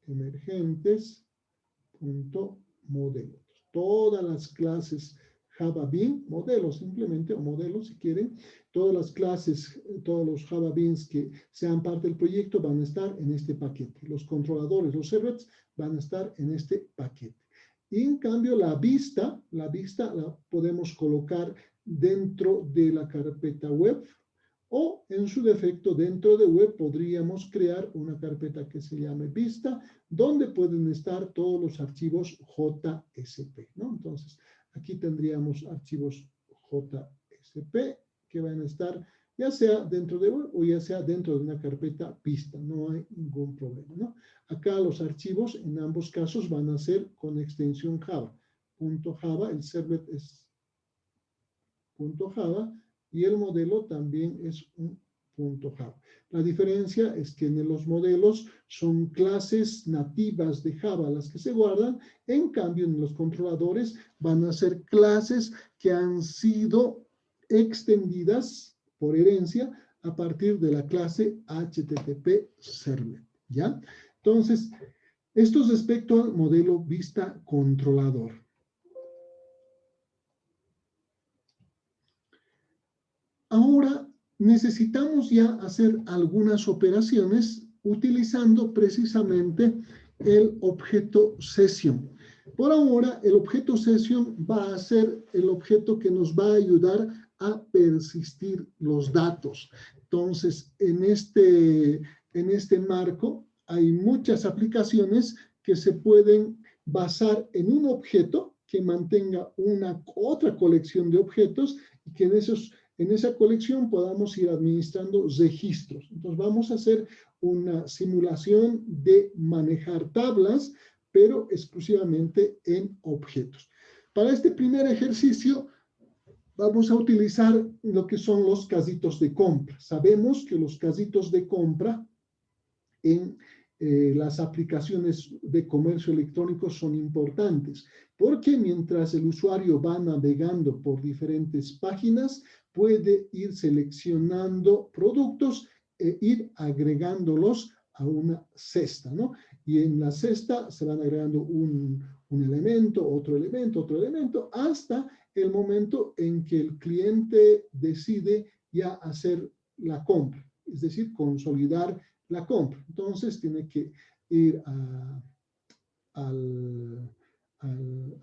emergentes.modelo. Todas las clases Java Bean, modelos simplemente, o modelos si quieren, todas las clases, todos los Java Beans que sean parte del proyecto van a estar en este paquete. Los controladores, los servlets van a estar en este paquete. Y en cambio la vista la podemos colocar dentro de la carpeta web o en su defecto dentro de web podríamos crear una carpeta que se llame vista donde pueden estar todos los archivos JSP, ¿no? Entonces aquí tendríamos archivos JSP que van a estar ya sea dentro de web o ya sea dentro de una carpeta vista, no hay ningún problema, ¿no? Acá los archivos en ambos casos van a ser con extensión Java. .java, el servlet es .java y el modelo también es un .java. La diferencia es que en los modelos son clases nativas de Java las que se guardan, en cambio en los controladores van a ser clases que han sido extendidas por herencia a partir de la clase HTTP Servlet, ¿ya? Entonces, esto es respecto al modelo vista controlador. Ahora necesitamos ya hacer algunas operaciones utilizando precisamente el objeto session. Por ahora, el objeto session va a ser el objeto que nos va a ayudar a persistir los datos. Entonces, en este marco hay muchas aplicaciones que se pueden basar en un objeto que mantenga otra colección de objetos y que en esa colección podamos ir administrando registros. Entonces vamos a hacer una simulación de manejar tablas pero exclusivamente en objetos. Para este primer ejercicio vamos a utilizar lo que son los casitos de compra. Sabemos que los casitos de compra en las aplicaciones de comercio electrónico son importantes, porque mientras el usuario va navegando por diferentes páginas, puede ir seleccionando productos e ir agregándolos a una cesta, ¿no? Y en la cesta se van agregando un elemento, otro elemento, hasta el momento en que el cliente decide ya hacer la compra, es decir, consolidar la compra. Entonces tiene que ir a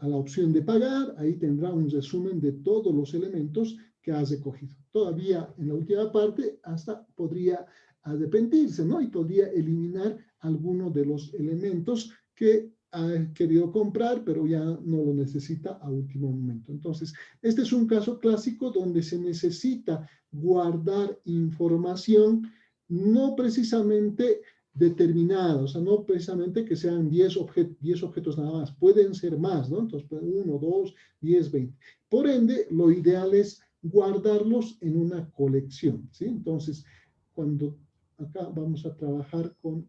la opción de pagar, ahí tendrá un resumen de todos los elementos que has recogido. Todavía en la última parte hasta podría arrepentirse, ¿no? Y podría eliminar alguno de los elementos que ha querido comprar, pero ya no lo necesita a último momento. Entonces, este es un caso clásico donde se necesita guardar información, no precisamente determinados, o sea, no precisamente que sean 10 objetos nada más, pueden ser más, ¿no? Entonces, 1, 2, 10, 20. Por ende, lo ideal es guardarlos en una colección, ¿sí? Entonces, cuando acá vamos a trabajar con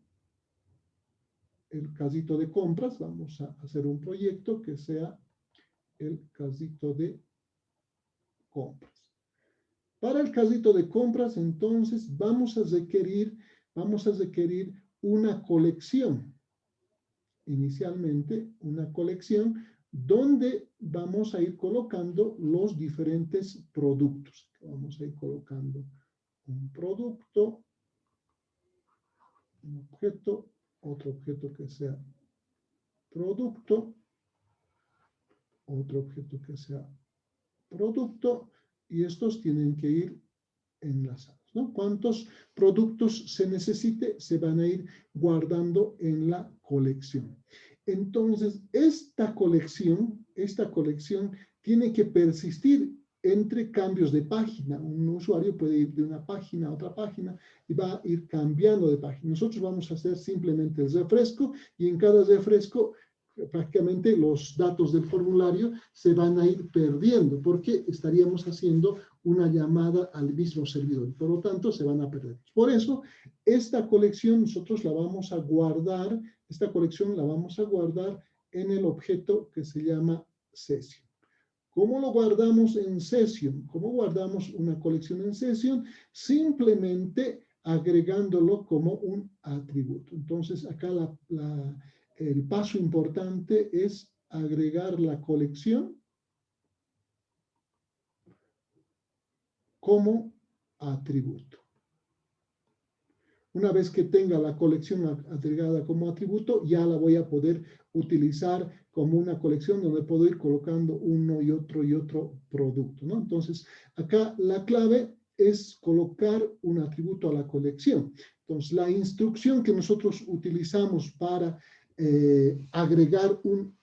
el casito de compras, vamos a hacer un proyecto que sea el casito de compras. Para el casito de compras, entonces, vamos a requerir una colección. Inicialmente, una colección donde vamos a ir colocando los diferentes productos. Vamos a ir colocando un producto, un objeto, otro objeto que sea producto, otro objeto que sea producto, y estos tienen que ir enlazados, ¿no? ¿Cuántos productos se necesite? Se van a ir guardando en la colección. Entonces, esta colección tiene que persistir entre cambios de página. Un usuario puede ir de una página a otra página y va a ir cambiando de página. Nosotros vamos a hacer simplemente el refresco, y en cada refresco prácticamente los datos del formulario se van a ir perdiendo porque estaríamos haciendo una llamada al mismo servidor. Por lo tanto, se van a perder. Por eso, esta colección nosotros la vamos a guardar, en el objeto que se llama session. ¿Cómo lo guardamos en session? ¿Cómo guardamos una colección en session? Simplemente agregándolo como un atributo. Entonces, acá el paso importante es agregar la colección como atributo. Una vez que tenga la colección agregada como atributo, ya la voy a poder utilizar como una colección donde puedo ir colocando uno y otro producto, ¿no? Entonces, acá la clave es colocar un atributo a la colección. Entonces, la instrucción que nosotros utilizamos para agregar un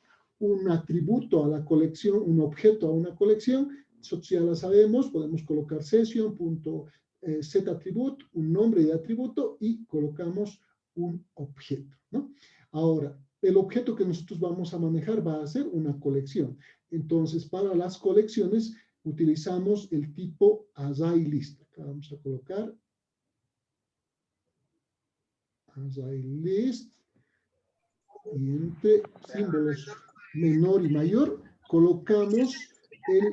atributo a la colección, un objeto a una colección, nosotros ya la sabemos, podemos colocar session.set attribute, un nombre de atributo, y colocamos un objeto, ¿no? Ahora, el objeto que nosotros vamos a manejar va a ser una colección. Entonces, para las colecciones utilizamos el tipo ArrayList. Acá vamos a colocar ArrayList, y entre símbolos menor y mayor colocamos el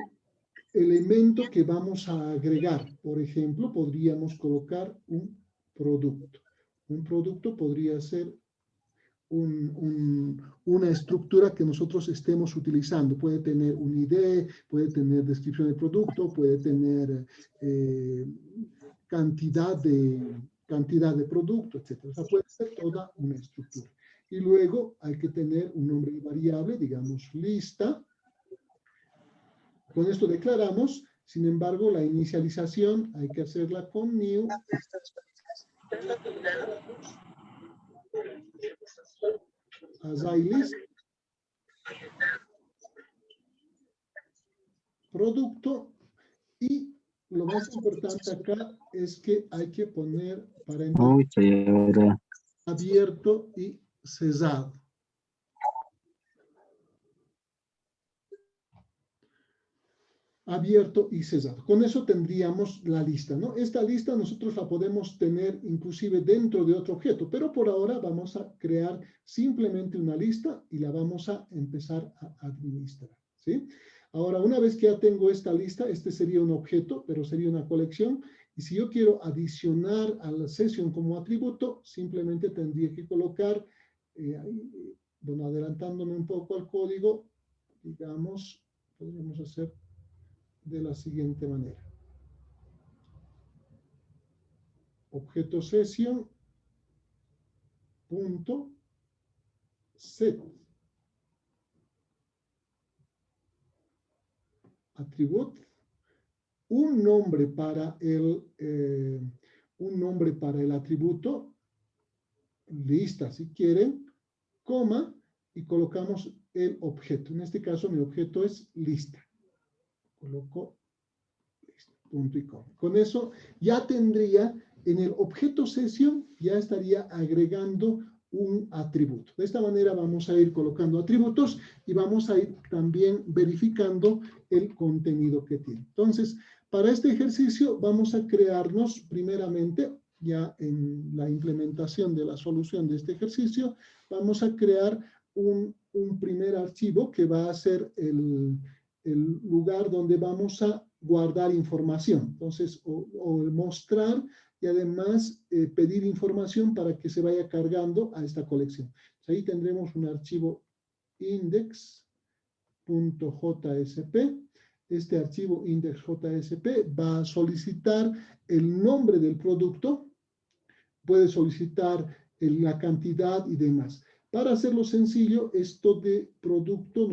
elemento que vamos a agregar. Por ejemplo, podríamos colocar un producto. Un producto podría ser una estructura que nosotros estemos utilizando. Puede tener un ID, puede tener descripción del producto, puede tener cantidad de producto, etc. O sea, puede ser toda una estructura. Y luego hay que tener un nombre de variable, digamos lista. Con esto declaramos. Sin embargo, la inicialización hay que hacerla con new ArrayList producto, y lo más importante acá es que hay que poner paréntesis abierto y cerrado. abierto y cerrado. Con eso tendríamos la lista, ¿no? Esta lista nosotros la podemos tener inclusive dentro de otro objeto, pero por ahora vamos a crear simplemente una lista y la vamos a empezar a administrar, ¿sí? Ahora, una vez que ya tengo esta lista, este sería un objeto, pero sería una colección, y si yo quiero adicionar a la sesión como atributo, simplemente tendría que colocar, bueno, adelantándome un poco al código, digamos, podríamos hacer de la siguiente manera. Objeto session punto set attribute un nombre para el atributo, lista si quieren, coma, y colocamos el objeto. En este caso mi objeto es lista. Coloco lista, punto y coma. Con eso ya tendría en el objeto session, ya estaría agregando un atributo. De esta manera vamos a ir colocando atributos y vamos a ir también verificando el contenido que tiene. Entonces, para este ejercicio vamos a crearnos primeramente, ya en la implementación de la solución de este ejercicio, vamos a crear un primer archivo que va a ser el lugar donde vamos a guardar información. Entonces, o mostrar y además pedir información para que se vaya cargando a esta colección. Entonces, ahí tendremos un archivo index.jsp. Este archivo index.jsp va a solicitar el nombre del producto, puede solicitar la cantidad y demás. Para hacerlo sencillo, esto de producto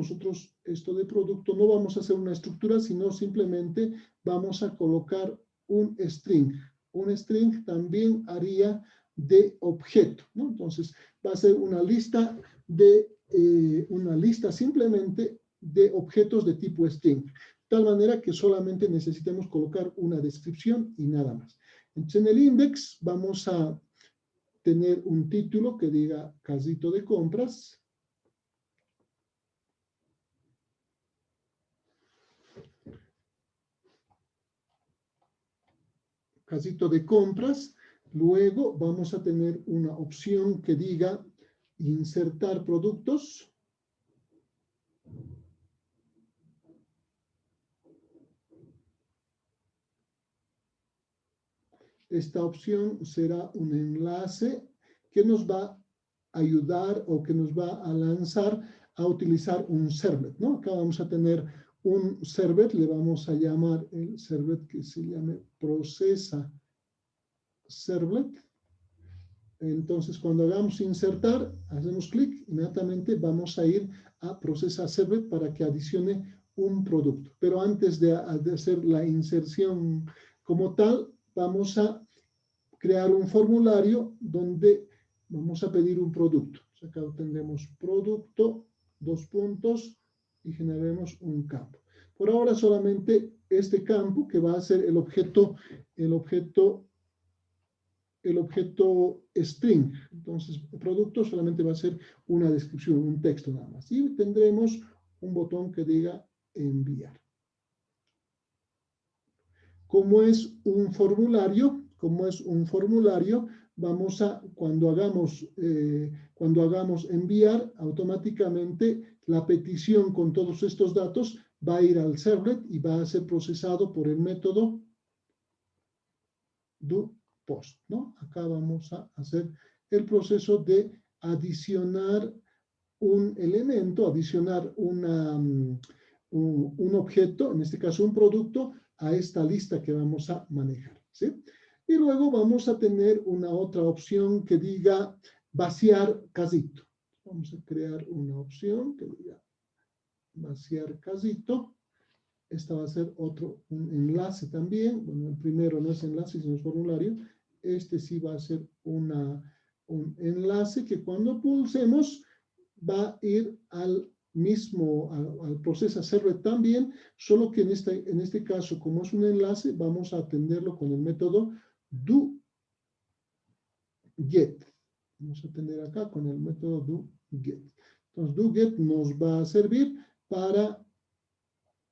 no vamos a hacer una estructura, sino simplemente vamos a colocar un string. Un string también haría de objeto, ¿no? Entonces, va a ser una lista simplemente de objetos de tipo string. De tal manera que solamente necesitemos colocar una descripción y nada más. Entonces, en el index vamos a tener un título que diga carrito de compras. Carrito de compras. Luego vamos a tener una opción que diga insertar productos. Esta opción será un enlace que nos va a ayudar o que nos va a lanzar a utilizar un servlet, ¿no? Acá vamos a tener un servlet, le vamos a llamar el servlet que se llame procesa servlet. Entonces, cuando hagamos insertar, hacemos clic, inmediatamente vamos a ir a procesa servlet para que adicione un producto. Pero antes de hacer la inserción como tal, vamos a crear un formulario donde vamos a pedir un producto. Acá tendremos producto, 2 puntos, y generemos un campo. Por ahora solamente este campo que va a ser el objeto string. Entonces, el producto solamente va a ser una descripción, un texto nada más. Y tendremos un botón que diga enviar. Como es un formulario, vamos a, cuando hagamos enviar, automáticamente la petición con todos estos datos va a ir al servlet y va a ser procesado por el método doPost, ¿no? Acá vamos a hacer el proceso de adicionar un elemento, adicionar un objeto, en este caso un producto, a esta lista que vamos a manejar, ¿sí? Y luego vamos a tener una otra opción que diga vaciar casito. Vamos a crear una opción que diga vaciar casito. Esta va a ser un enlace también. Bueno, el primero no es enlace, sino es formulario. Este sí va a ser un enlace que cuando pulsemos va a ir al procesa servlet también, solo que en este caso, como es un enlace, vamos a atenderlo con el método doGet. Vamos a atender acá con el método doGet. Entonces, doGet nos va a servir para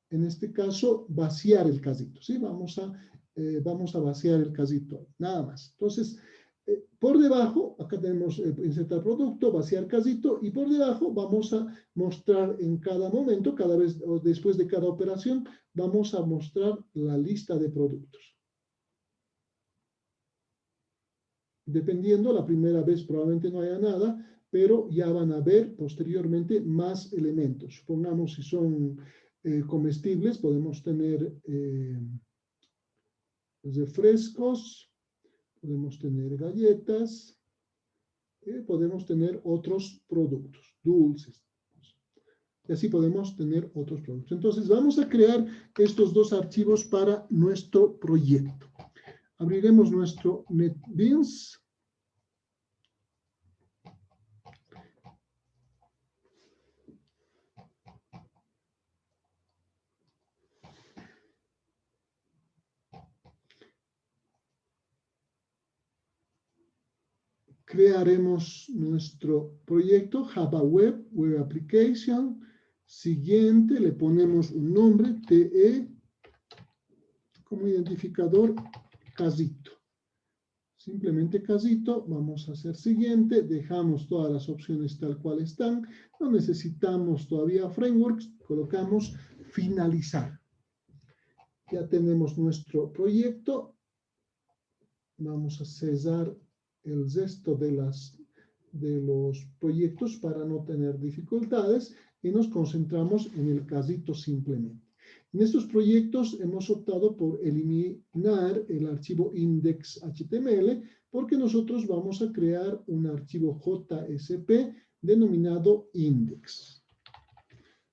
en este caso, vaciar el casito, ¿sí? Vamos a vaciar el casito, nada más. Entonces, por debajo, acá tenemos insertar producto, vaciar casito, y por debajo vamos a mostrar en cada momento, cada vez o después de cada operación, vamos a mostrar la lista de productos. Dependiendo, la primera vez probablemente no haya nada, pero ya van a ver posteriormente más elementos. Supongamos si son comestibles, podemos tener refrescos, podemos tener galletas, podemos tener otros productos, dulces. Y así podemos tener otros productos. Entonces vamos a crear estos dos archivos para nuestro proyecto. Abriremos nuestro NetBeans. Crearemos nuestro proyecto Java Web, Web Application. Siguiente, le ponemos un nombre, TE, como identificador, casito. Simplemente casito, vamos a hacer siguiente, dejamos todas las opciones tal cual están, no necesitamos todavía frameworks, colocamos finalizar. Ya tenemos nuestro proyecto, vamos a cesar el resto de los proyectos para no tener dificultades y nos concentramos en el casito simplemente. En estos proyectos hemos optado por eliminar el archivo index.html porque nosotros vamos a crear un archivo JSP denominado index.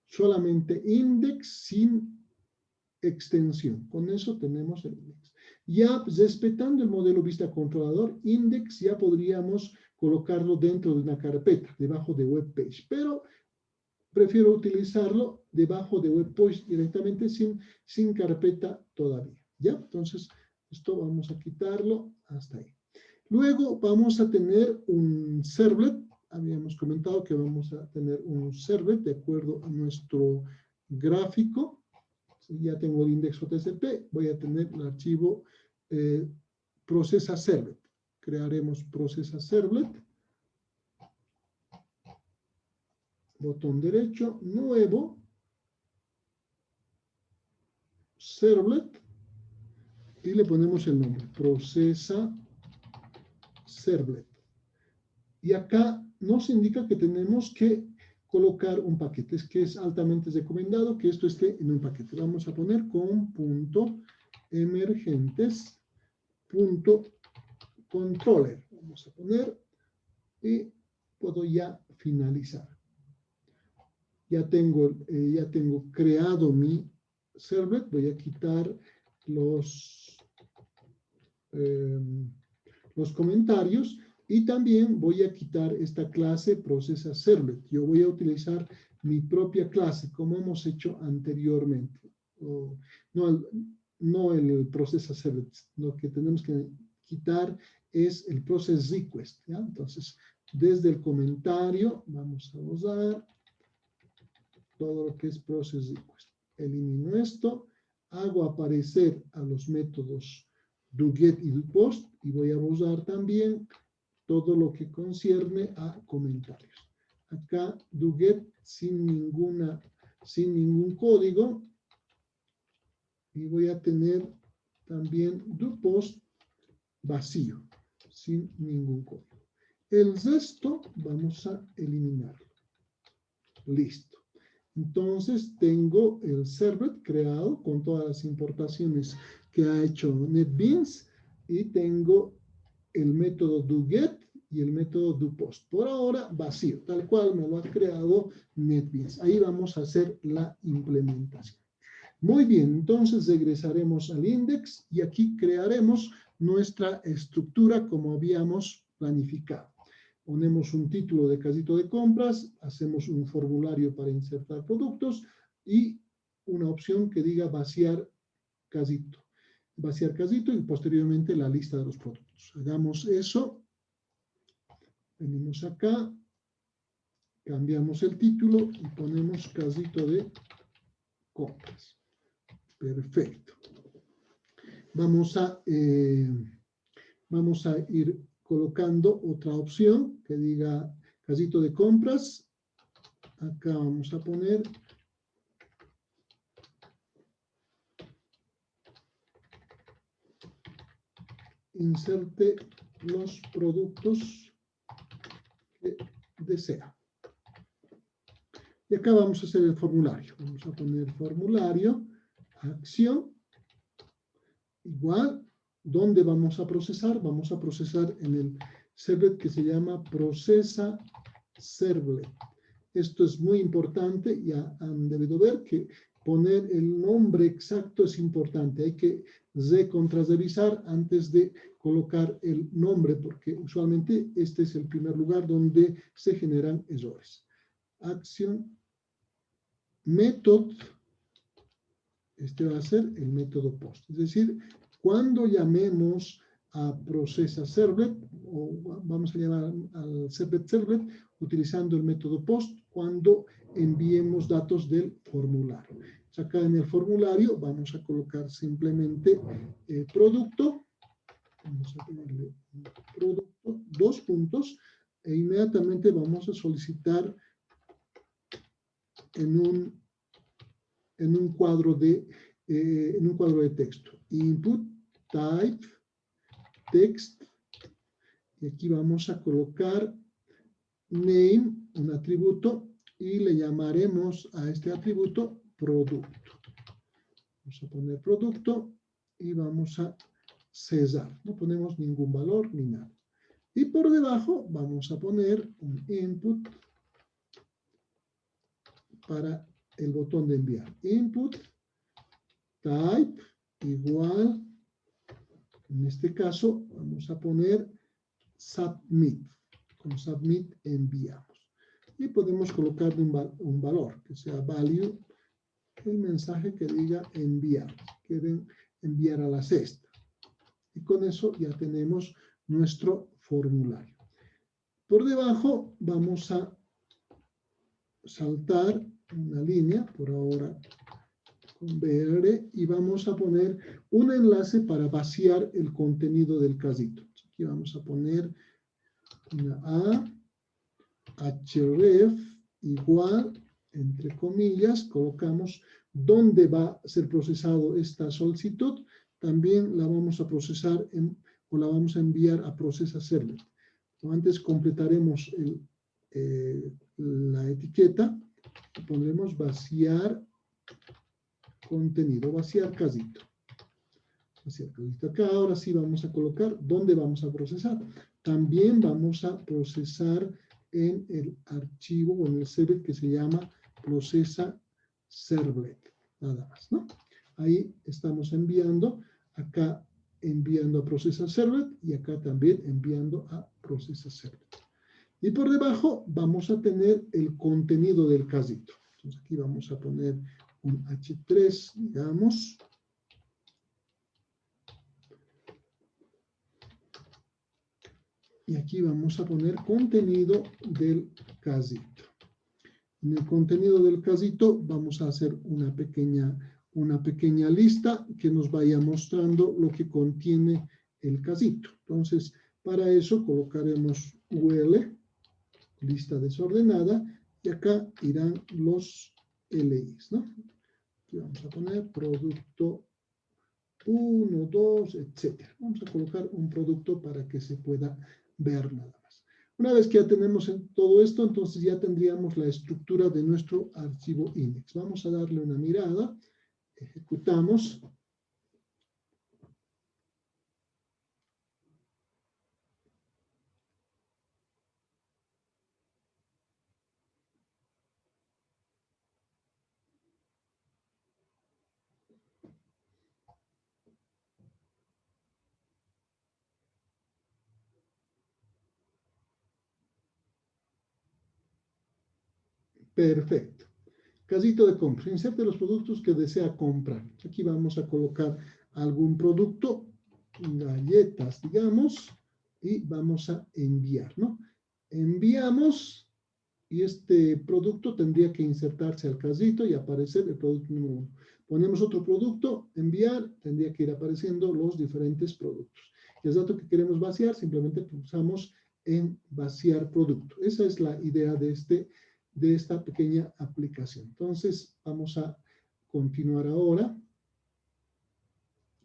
Solamente index sin extensión. Con eso tenemos el index. Ya respetando el modelo vista controlador, index ya podríamos colocarlo dentro de una carpeta, debajo de web page, pero prefiero utilizarlo debajo de web page directamente sin carpeta todavía. ¿Ya? Entonces, esto vamos a quitarlo hasta ahí. Luego vamos a tener un servlet. Habíamos comentado que vamos a tener un servlet de acuerdo a nuestro gráfico. Ya tengo el index JSP, voy a tener el archivo processa servlet. Crearemos processa servlet. Botón derecho, nuevo, servlet, y le ponemos el nombre, processa servlet. Y acá nos indica que tenemos que colocar un paquete, es que es altamente recomendado que esto esté en un paquete. Vamos a poner con punto emergentes punto controller. Vamos a poner y puedo ya finalizar. Ya tengo creado mi servlet. Voy a quitar los comentarios y también voy a quitar esta clase processa servlet. Yo voy a utilizar mi propia clase como hemos hecho anteriormente. No el processa servlet. Lo que tenemos que quitar es el process request. ¿Ya? Entonces, desde el comentario vamos a usar todo lo que es process request. Elimino esto, hago aparecer a los métodos doGet y doPost y voy a usar también todo lo que concierne a comentarios. Acá doGet sin ningún código y voy a tener también doPost vacío, sin ningún código. El resto vamos a eliminarlo. Listo. Entonces tengo el servlet creado con todas las importaciones que ha hecho NetBeans y tengo el método doGet y el método doPost. Por ahora vacío, tal cual me lo ha creado NetBeans. Ahí vamos a hacer la implementación. Muy bien, entonces regresaremos al index y aquí crearemos nuestra estructura como habíamos planificado. Ponemos un título de casito de compras, hacemos un formulario para insertar productos y una opción que diga vaciar casito. Vaciar casito y posteriormente la lista de los productos. Hagamos eso. Venimos acá, cambiamos el título y ponemos casito de compras. Perfecto. Vamos a ir colocando otra opción que diga casito de compras. Acá vamos a poner inserte los productos que desea. Y acá vamos a hacer el formulario. Vamos a poner formulario, acción, igual, ¿dónde vamos a procesar? Vamos a procesar en el servlet que se llama procesa servlet. Esto es muy importante, ya han debido ver que poner el nombre exacto es importante. Hay que revisar antes de colocar el nombre, porque usualmente este es el primer lugar donde se generan errores. Acción, método, este va a ser el método post. Es decir, cuando llamemos a procesa servlet, o vamos a llamar al servlet, utilizando el método post, cuando enviemos datos del formulario. Acá en el formulario vamos a colocar simplemente producto, vamos a ponerle producto, 2 puntos, e inmediatamente vamos a solicitar en un cuadro de texto. Input, type, text, y aquí vamos a colocar name, un atributo, y le llamaremos a este atributo producto. Vamos a poner producto y vamos a cesar. No ponemos ningún valor ni nada. Y por debajo vamos a poner un input para el botón de enviar. Input, type, igual, en este caso vamos a poner submit. Con submit enviamos. Y podemos colocar un valor, que sea value, el mensaje que diga enviar. Quieren enviar a la cesta. Y con eso ya tenemos nuestro formulario. Por debajo vamos a saltar una línea, por ahora con BR, y vamos a poner un enlace para vaciar el contenido del casito. Aquí vamos a poner una A, href, igual, entre comillas, colocamos dónde va a ser procesado esta solicitud. También la vamos a procesar o la vamos a enviar a procesa servlet. Antes completaremos la etiqueta y pondremos vaciar contenido, vaciar casito. Vaciar casito. Acá ahora sí vamos a colocar dónde vamos a procesar. También vamos a procesar en el archivo o en el servlet que se llama procesa servlet. Nada más, ¿no? Ahí estamos enviando, acá enviando a procesa servlet y acá también enviando a procesa servlet. Y por debajo vamos a tener el contenido del casito. Entonces aquí vamos a poner un H3, digamos. Y aquí vamos a poner contenido del casito. En el contenido del casito vamos a hacer una pequeña lista que nos vaya mostrando lo que contiene el casito. Entonces, para eso colocaremos UL, lista desordenada, y acá irán los LIs, ¿no? Aquí vamos a poner producto 1, 2, etc. Vamos a colocar un producto para que se pueda ver nada más. Una vez que ya tenemos todo esto, entonces ya tendríamos la estructura de nuestro archivo index. Vamos a darle una mirada, ejecutamos. Perfecto. Casito de compra. Inserte los productos que desea comprar. Aquí vamos a colocar algún producto, galletas, digamos, y vamos a enviar, ¿no? Enviamos y este producto tendría que insertarse al carrito y aparecer el producto número 1. Ponemos otro producto, enviar, tendría que ir apareciendo los diferentes productos. Y el dato que queremos vaciar, simplemente pulsamos en vaciar producto. Esa es la idea de esta pequeña aplicación. Entonces, vamos a continuar ahora.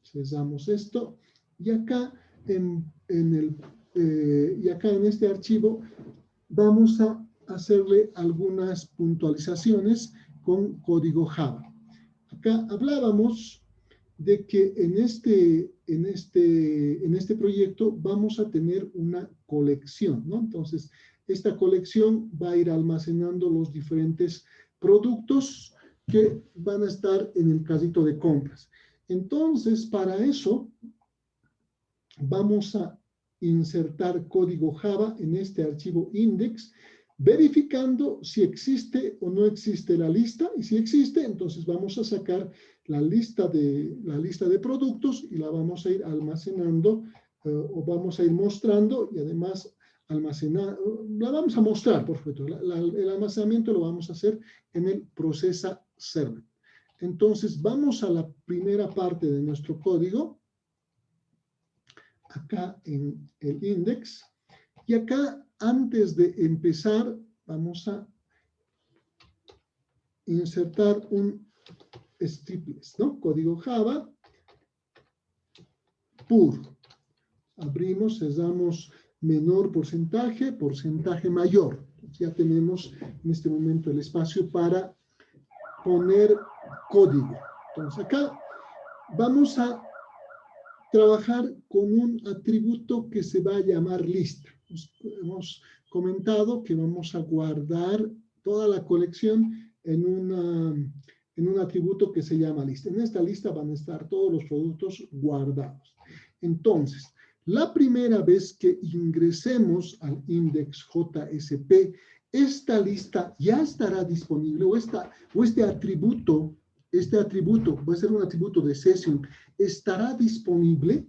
Cesamos esto. Y acá en este archivo vamos a hacerle algunas puntualizaciones con código Java. Acá hablábamos de que en este proyecto vamos a tener una colección, ¿no? Entonces, esta colección va a ir almacenando los diferentes productos que van a estar en el carrito de compras. Entonces, para eso, vamos a insertar código Java en este archivo index, verificando si existe o no existe la lista, y si existe, entonces vamos a sacar la lista de productos y la vamos a ir almacenando o vamos a ir mostrando y además la vamos a mostrar, por supuesto. El almacenamiento lo vamos a hacer en el Processa Server. Entonces vamos a la primera parte de nuestro código, acá en el index, y acá antes de empezar vamos a insertar un stripless, ¿no? Código Java pur. Abrimos, cerramos menor porcentaje, porcentaje mayor. Ya tenemos en este momento el espacio para poner código. Entonces acá vamos a trabajar con un atributo que se va a llamar lista. Hemos comentado que vamos a guardar toda la colección en un atributo que se llama lista. En esta lista van a estar todos los productos guardados. Entonces, la primera vez que ingresemos al index JSP, esta lista ya estará disponible, o este atributo va a ser un atributo de session, ¿estará disponible?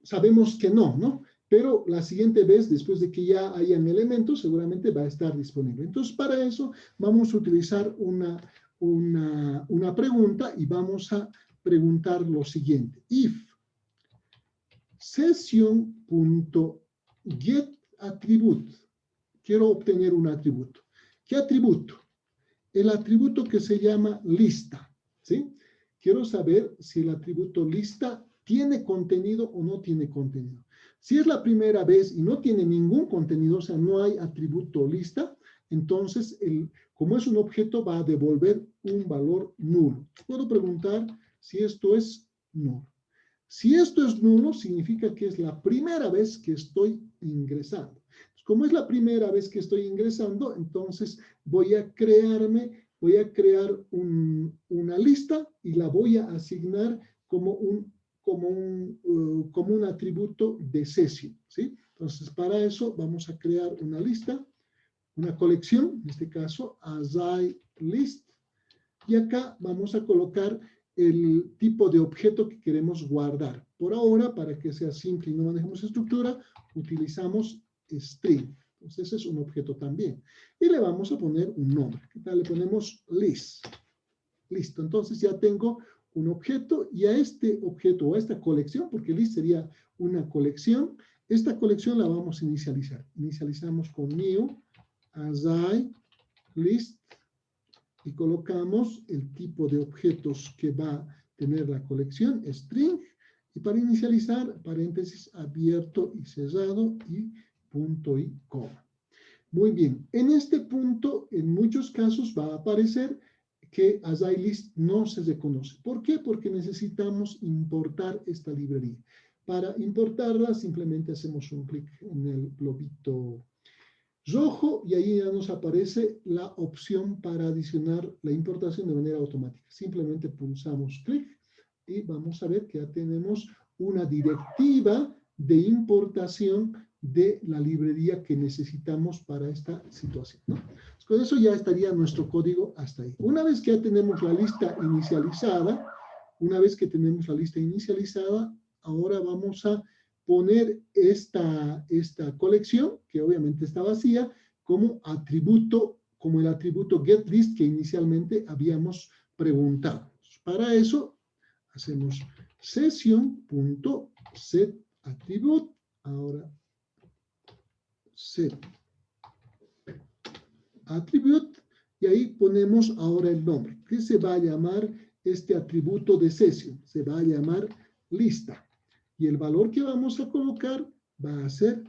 Sabemos que no, ¿no? Pero la siguiente vez, después de que ya hayan elementos, seguramente va a estar disponible. Entonces, para eso vamos a utilizar una pregunta y vamos a preguntar lo siguiente. If session.getAttribute, quiero obtener un atributo. ¿Qué atributo? El atributo que se llama lista, ¿sí? Quiero saber si el atributo lista tiene contenido o no tiene contenido. Si es la primera vez y no tiene ningún contenido, o sea, no hay atributo lista, entonces, como es un objeto, va a devolver un valor nulo. Puedo preguntar si esto es nulo. Si esto es nulo, significa que es la primera vez que estoy ingresando. Como es la primera vez que estoy ingresando, entonces voy a crear una lista y la voy a asignar como un atributo de session, ¿sí? Entonces, para eso vamos a crear una lista, una colección, en este caso, assign list, y acá vamos a colocar el tipo de objeto que queremos guardar. Por ahora, para que sea simple y no manejemos estructura, utilizamos string. Entonces, ese es un objeto también. Y le vamos a poner un nombre. ¿Qué tal? Le ponemos list. Listo. Entonces, ya tengo un objeto y a este objeto o a esta colección, porque list sería una colección, esta colección la vamos a inicializar. Inicializamos con new, assign, list, y colocamos el tipo de objetos que va a tener la colección, string, y para inicializar, paréntesis abierto y cerrado, y punto y coma. Muy bien, en este punto, en muchos casos va a aparecer que AsciiList no se reconoce. ¿Por qué? Porque necesitamos importar esta librería. Para importarla, simplemente hacemos un clic en el globito rojo y ahí ya nos aparece la opción para adicionar la importación de manera automática. Simplemente pulsamos clic y vamos a ver que ya tenemos una directiva de importación de la librería que necesitamos para esta situación, ¿no? Con eso ya estaría nuestro código hasta ahí. Una vez que ya tenemos la lista inicializada, ahora vamos a poner esta colección, que obviamente está vacía, como atributo, como el atributo getList que inicialmente habíamos preguntado. Para eso hacemos session.setAttribute, ahora setAttribute, y ahí ponemos ahora el nombre. ¿Qué se va a llamar este atributo de session? Se va a llamar lista. Y el valor que vamos a colocar va a ser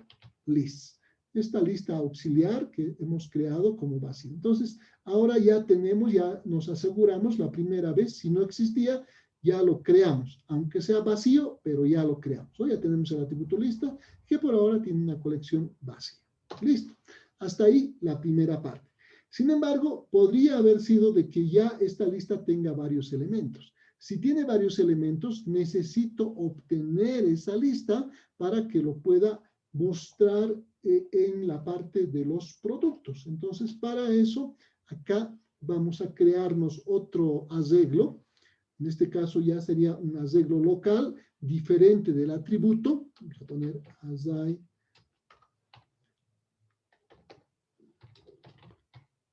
list. Esta lista auxiliar que hemos creado como vacío. Entonces, ahora ya tenemos, ya nos aseguramos la primera vez, si no existía, ya lo creamos, aunque sea vacío, pero ya lo creamos. Ya tenemos el atributo lista, que por ahora tiene una colección vacía. Listo. Hasta ahí la primera parte. Sin embargo, podría haber sido de que ya esta lista tenga varios elementos. Si tiene varios elementos, necesito obtener esa lista para que lo pueda mostrar en la parte de los productos. Entonces, para eso, acá vamos a crearnos otro arreglo. En este caso ya sería un arreglo local diferente del atributo. Vamos a poner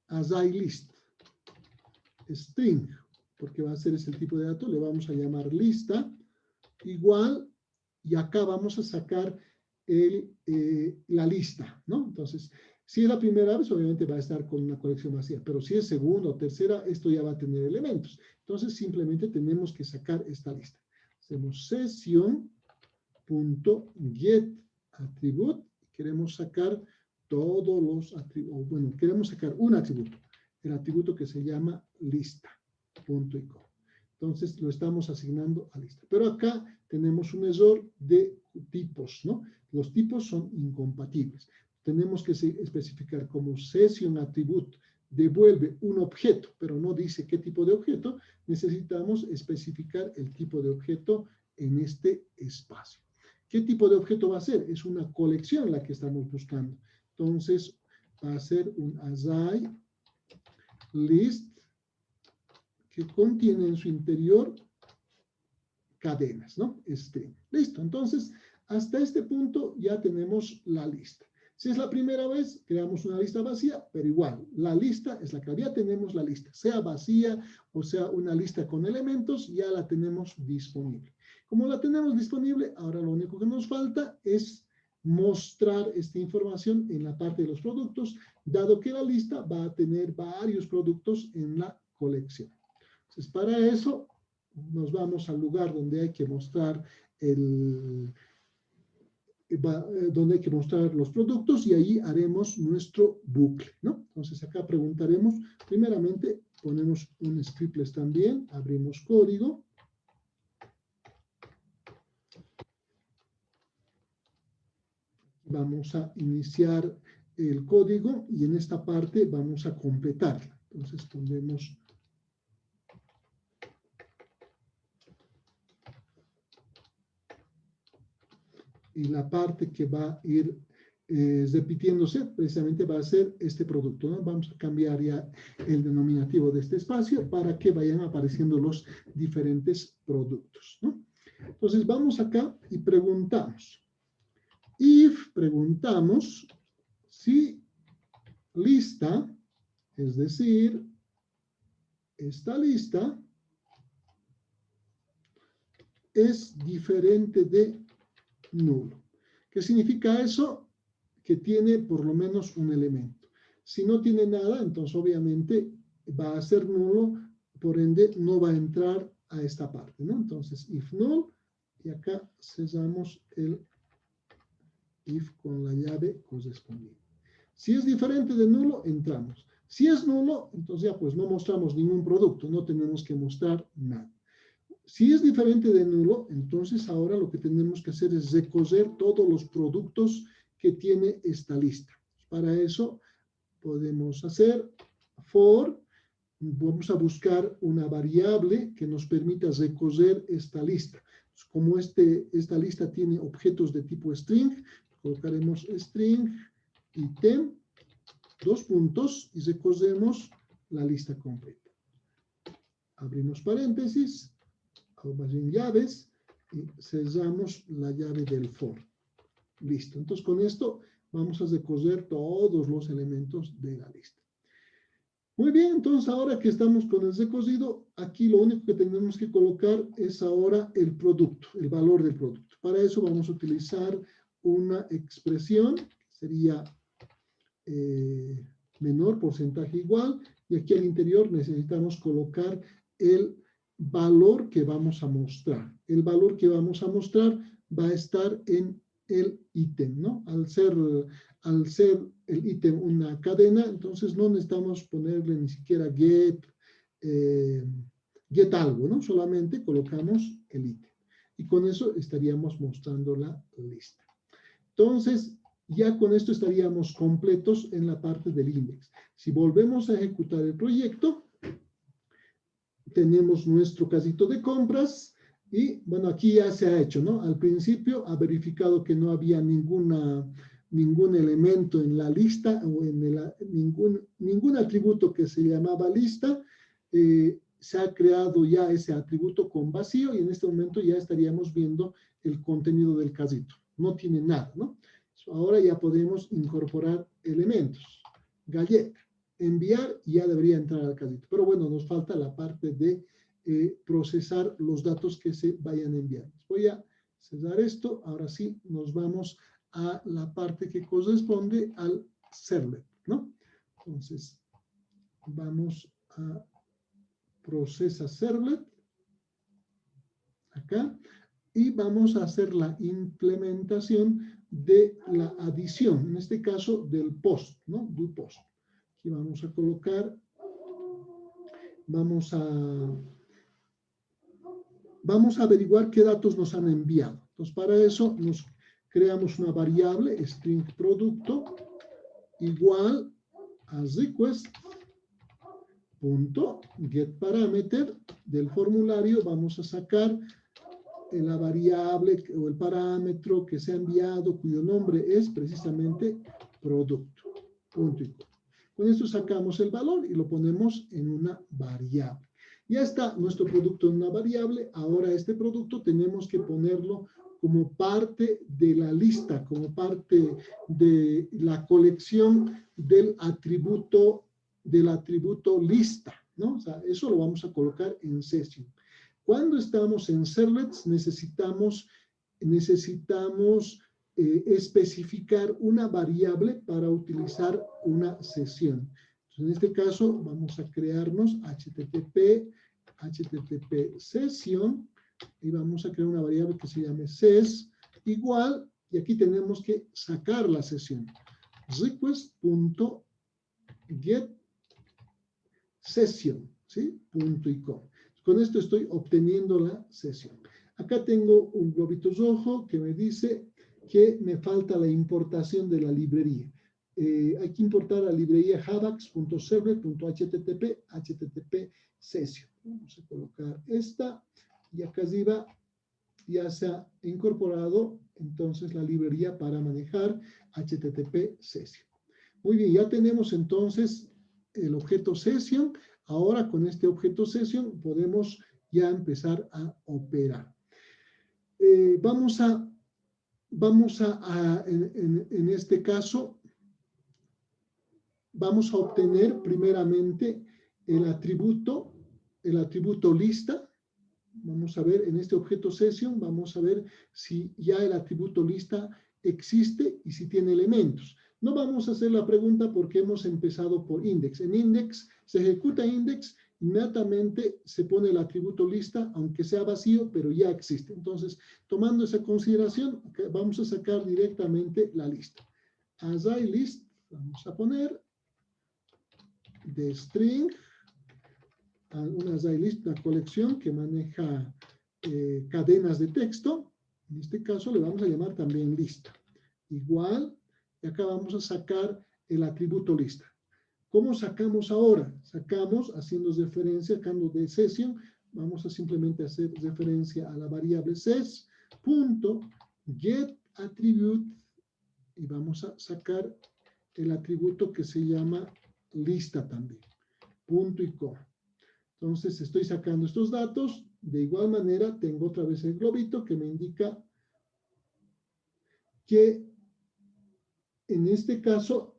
AsaiList string, porque va a ser ese tipo de dato, le vamos a llamar lista, igual, y acá vamos a sacar la lista, ¿no? Entonces, si es la primera vez, obviamente va a estar con una colección vacía, pero si es segunda o tercera, esto ya va a tener elementos. Entonces, simplemente tenemos que sacar esta lista. Hacemos session.getAttribute, queremos sacar todos los atributos, bueno, queremos sacar un atributo, el atributo que se llama lista, punto y coma. Entonces lo estamos asignando a lista. Pero acá tenemos un error de tipos, ¿no? Los tipos son incompatibles. Tenemos que especificar como session attribute devuelve un objeto, pero no dice qué tipo de objeto. Necesitamos especificar el tipo de objeto en este espacio. ¿Qué tipo de objeto va a ser? Es una colección la que estamos buscando. Entonces, va a ser un AsaiList que contiene en su interior cadenas, ¿no? String. Listo. Entonces, hasta este punto ya tenemos la lista. Si es la primera vez, creamos una lista vacía, pero igual, la lista es la que ya tenemos la lista. Sea vacía o sea una lista con elementos, ya la tenemos disponible. Como la tenemos disponible, ahora lo único que nos falta es mostrar esta información en la parte de los productos, dado que la lista va a tener varios productos en la colección. Entonces, para eso, nos vamos al lugar donde hay que mostrar donde hay que mostrar los productos y ahí haremos nuestro bucle, ¿no? Entonces, acá preguntaremos, primeramente, ponemos un scriptless también, abrimos código. Vamos a iniciar el código y en esta parte vamos a completarla. Entonces ponemos y la parte que va a ir repitiéndose precisamente va a ser este producto, ¿no? Vamos a cambiar ya el denominativo de este espacio para que vayan apareciendo los diferentes productos, ¿no? Entonces vamos acá y preguntamos. If preguntamos si lista, es decir, esta lista es diferente de nulo. ¿Qué significa eso? Que tiene por lo menos un elemento. Si no tiene nada, entonces obviamente va a ser nulo, por ende no va a entrar a esta parte, ¿no? Entonces, if null, y acá cerramos el if con la llave correspondiente. Si es diferente de nulo, entramos. Si es nulo, entonces ya pues no mostramos ningún producto, no tenemos que mostrar nada. Si es diferente de nulo, entonces ahora lo que tenemos que hacer es recorrer todos los productos que tiene esta lista. Para eso podemos hacer for, vamos a buscar una variable que nos permita recorrer esta lista. Como esta lista tiene objetos de tipo string, colocaremos string item, dos puntos, y recorremos la lista completa. Abrimos paréntesis, más bien llaves, y cerramos la llave del for. Listo. Entonces, con esto Vamos a recorrer todos los elementos de la lista. Muy bien, entonces ahora que estamos con el recorrido, aquí lo único que tenemos que colocar es ahora el producto, el valor del producto. Para eso vamos a utilizar una expresión, que sería menor, porcentaje igual, y aquí al interior necesitamos colocar el valor que vamos a mostrar. El valor que vamos a mostrar va a estar en el ítem, ¿no? Al ser el ítem una cadena, entonces no necesitamos ponerle ni siquiera get algo, ¿no? Solamente colocamos el ítem. Y con eso estaríamos mostrando la lista. Entonces, ya con esto estaríamos completos en la parte del index. Si volvemos a ejecutar el proyecto, tenemos nuestro casito de compras y, bueno, aquí ya se ha hecho, ¿no? Al principio ha verificado que no había ningún elemento en la lista o ningún atributo que se llamaba lista. Se ha creado ya ese atributo con vacío y en este momento ya estaríamos viendo el contenido del casito. No tiene nada, ¿no? Ahora ya podemos incorporar elementos. Galleta, enviar, y ya debería entrar al casito. Pero bueno, nos falta la parte de procesar los datos que se vayan a enviar. Voy a cerrar esto. Ahora sí, nos vamos a la parte que corresponde al servlet, ¿no? Entonces, vamos a procesa servlet. Acá. Y vamos a hacer la implementación de la adición, en este caso del post, ¿no? Do post. Aquí vamos a colocar, vamos a averiguar qué datos nos han enviado. Entonces, para eso nos creamos una variable, string producto, igual a request.getParameter del formulario. Vamos a sacar la variable o el parámetro que se ha enviado, cuyo nombre es precisamente producto. Punto y coma. Con esto sacamos el valor y lo ponemos en una variable. Ya está nuestro producto en una variable. Ahora este producto tenemos que ponerlo como parte de la lista, como parte de la colección del atributo lista, ¿no? O sea, eso lo vamos a colocar en session. Cuando estamos en servlets necesitamos especificar una variable para utilizar una sesión. Entonces, en este caso vamos a crearnos http session y vamos a crear una variable que se llame ses igual, y aquí tenemos que sacar la sesión. Request.getSession, ¿sí? Punto y coma. Con esto estoy obteniendo la sesión. Acá tengo un globito rojo que me dice que me falta la importación de la librería. Hay que importar la librería javax.servlet.http session. Vamos a colocar esta y acá arriba ya se ha incorporado entonces la librería para manejar http session. Muy bien, ya tenemos entonces el objeto session. Ahora con este objeto session podemos ya empezar a operar. En este caso, vamos a obtener primeramente el atributo lista. Vamos a ver en este objeto session, vamos a ver si ya el atributo lista existe y si tiene elementos. No vamos a hacer la pregunta porque hemos empezado por index. En index se ejecuta index, inmediatamente se pone el atributo lista, aunque sea vacío, pero ya existe. Entonces, tomando esa consideración, vamos a sacar directamente la lista. Array list, vamos a poner de string, una array list, una colección que maneja cadenas de texto. En este caso le vamos a llamar también lista. Igual, y acá vamos a sacar el atributo lista. ¿Cómo sacamos ahora? Sacamos haciendo referencia, sacando de session, vamos a simplemente hacer referencia a la variable ses.getAttribute y vamos a sacar el atributo que se llama lista también. Punto y coma. Entonces estoy sacando estos datos. De igual manera tengo otra vez el globito que me indica que en este caso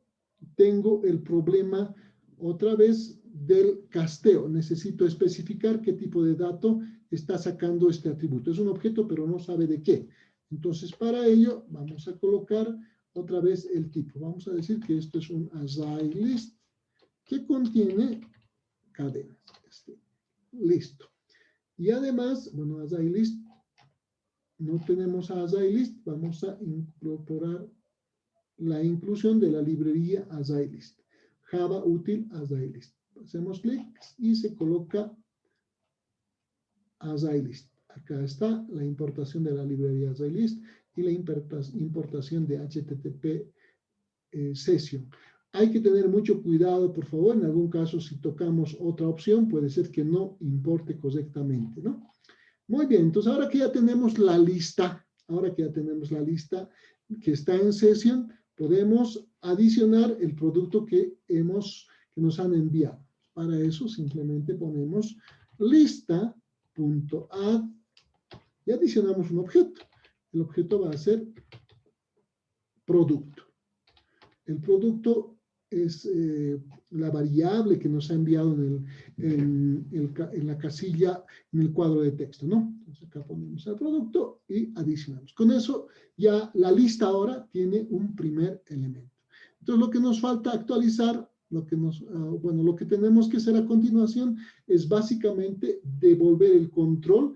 tengo el problema otra vez del casteo. Necesito especificar qué tipo de dato está sacando este atributo. Es un objeto, pero no sabe de qué. Entonces, para ello, vamos a colocar otra vez el tipo. Vamos a decir que esto es un AsiList que contiene cadenas. Listo. Y además, bueno, AsiList, no tenemos AsiList, vamos a incorporar la inclusión de la librería AsiList. Java útil AsiList. Hacemos clic y se coloca AsiList. Acá está la importación de la librería AsiList y la importación de HTTP Session. Hay que tener mucho cuidado, por favor. En algún caso, si tocamos otra opción, puede ser que no importe correctamente, ¿no? Muy bien, entonces ahora que ya tenemos la lista, que está en Session, podemos adicionar el producto que nos han enviado. Para eso simplemente ponemos lista.add y adicionamos un objeto. El objeto va a ser producto. El producto es la variable que nos ha enviado en la casilla, en el cuadro de texto, ¿no? Entonces acá ponemos el producto y adicionamos. Con eso ya la lista ahora tiene un primer elemento. Entonces lo que nos falta actualizar, lo que tenemos que hacer a continuación es básicamente devolver el control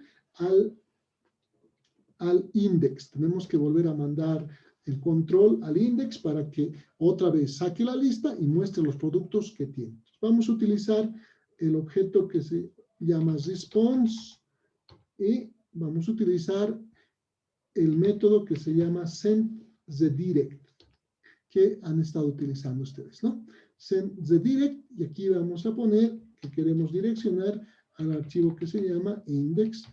al index. Tenemos que volver a mandar el control al index para que otra vez saque la lista y muestre los productos que tiene. Vamos a utilizar el objeto que se llama response y vamos a utilizar el método que se llama sendTheDirect, que han estado utilizando ustedes, ¿no? SendTheDirect, y aquí vamos a poner que queremos direccionar al archivo que se llama index.jsp.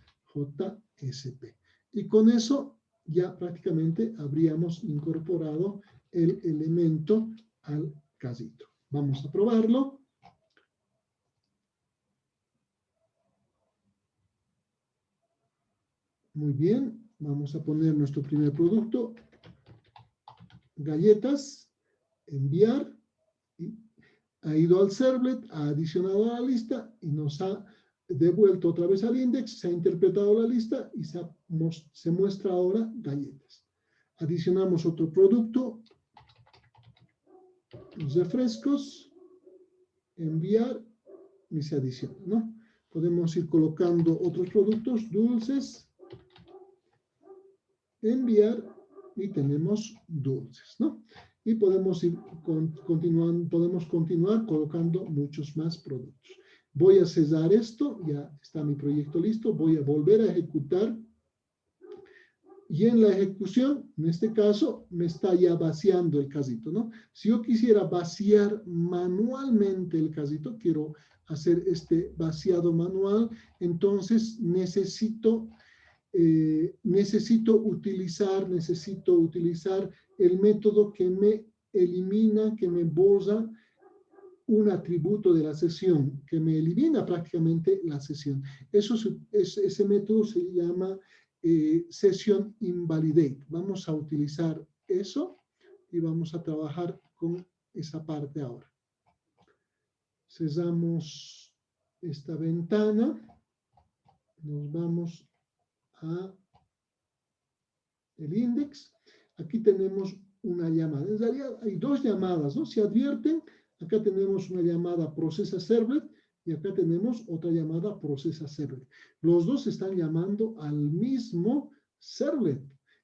Y con eso ya prácticamente habríamos incorporado el elemento al casito. Vamos a probarlo. Muy bien, vamos a poner nuestro primer producto, galletas, enviar, y ha ido al servlet, ha adicionado a la lista y nos ha devuelto otra vez al index, se ha interpretado la lista y se muestra ahora galletas. Adicionamos otro producto, los refrescos, enviar y se adiciona, ¿no? Podemos ir colocando otros productos, dulces, enviar y tenemos dulces, ¿no? Y podemos continuar colocando muchos más productos. Voy a cesar esto, ya está mi proyecto listo, voy a volver a ejecutar y en la ejecución, en este caso, me está ya vaciando el casito, ¿no? Si yo quisiera vaciar manualmente el casito, quiero hacer este vaciado manual, entonces necesito utilizar el método que me elimina, que me borra un atributo de la sesión, que me elimina prácticamente la sesión. Ese método se llama session invalidate. Vamos a utilizar eso y vamos a trabajar con esa parte ahora. Cesamos esta ventana. Nos vamos a el index. Aquí tenemos una llamada. En realidad hay dos llamadas, ¿no? Si advierten, acá tenemos una llamada processa servlet y acá tenemos otra llamada processa servlet. Los dos están llamando al mismo servlet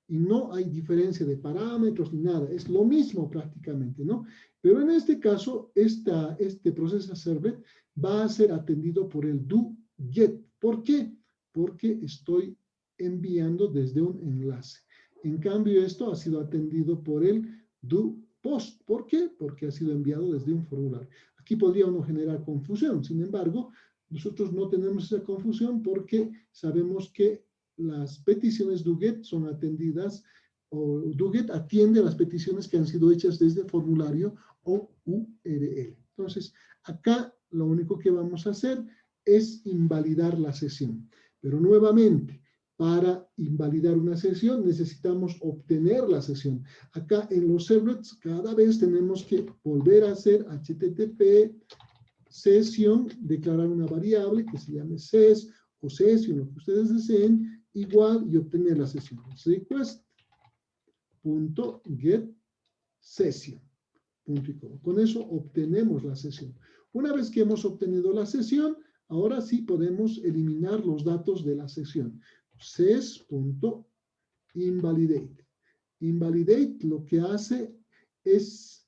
y no hay diferencia de parámetros ni nada. Es lo mismo prácticamente, ¿no? Pero en este caso, este processa servlet va a ser atendido por el do-get. ¿Por qué? Porque estoy enviando desde un enlace. En cambio, esto ha sido atendido por el doPost. ¿Por qué? Porque ha sido enviado desde un formulario. Aquí podría uno generar confusión. Sin embargo, nosotros no tenemos esa confusión porque sabemos que las peticiones doGet son atendidas, o doGet atiende las peticiones que han sido hechas desde formulario o URL. Entonces, acá lo único que vamos a hacer es invalidar la sesión. Pero nuevamente, para invalidar una sesión necesitamos obtener la sesión. Acá en los servlets cada vez tenemos que volver a hacer HTTP sesión, declarar una variable que se llame ses o session, lo que ustedes deseen, igual y obtener la sesión. Request.get session. Con eso obtenemos la sesión. Una vez que hemos obtenido la sesión, ahora sí podemos eliminar los datos de la sesión. Ses.invalidate. Invalidate lo que hace es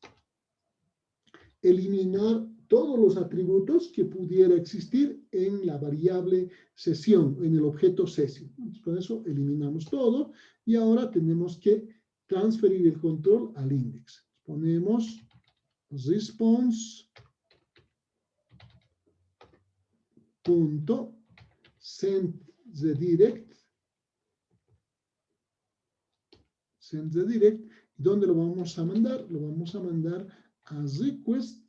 eliminar todos los atributos que pudiera existir en la variable sesión, en el objeto session. Entonces, con eso eliminamos todo y ahora tenemos que transferir el control al index. Ponemos response punto send the direct. ¿Dónde lo vamos a mandar? Lo vamos a mandar a request.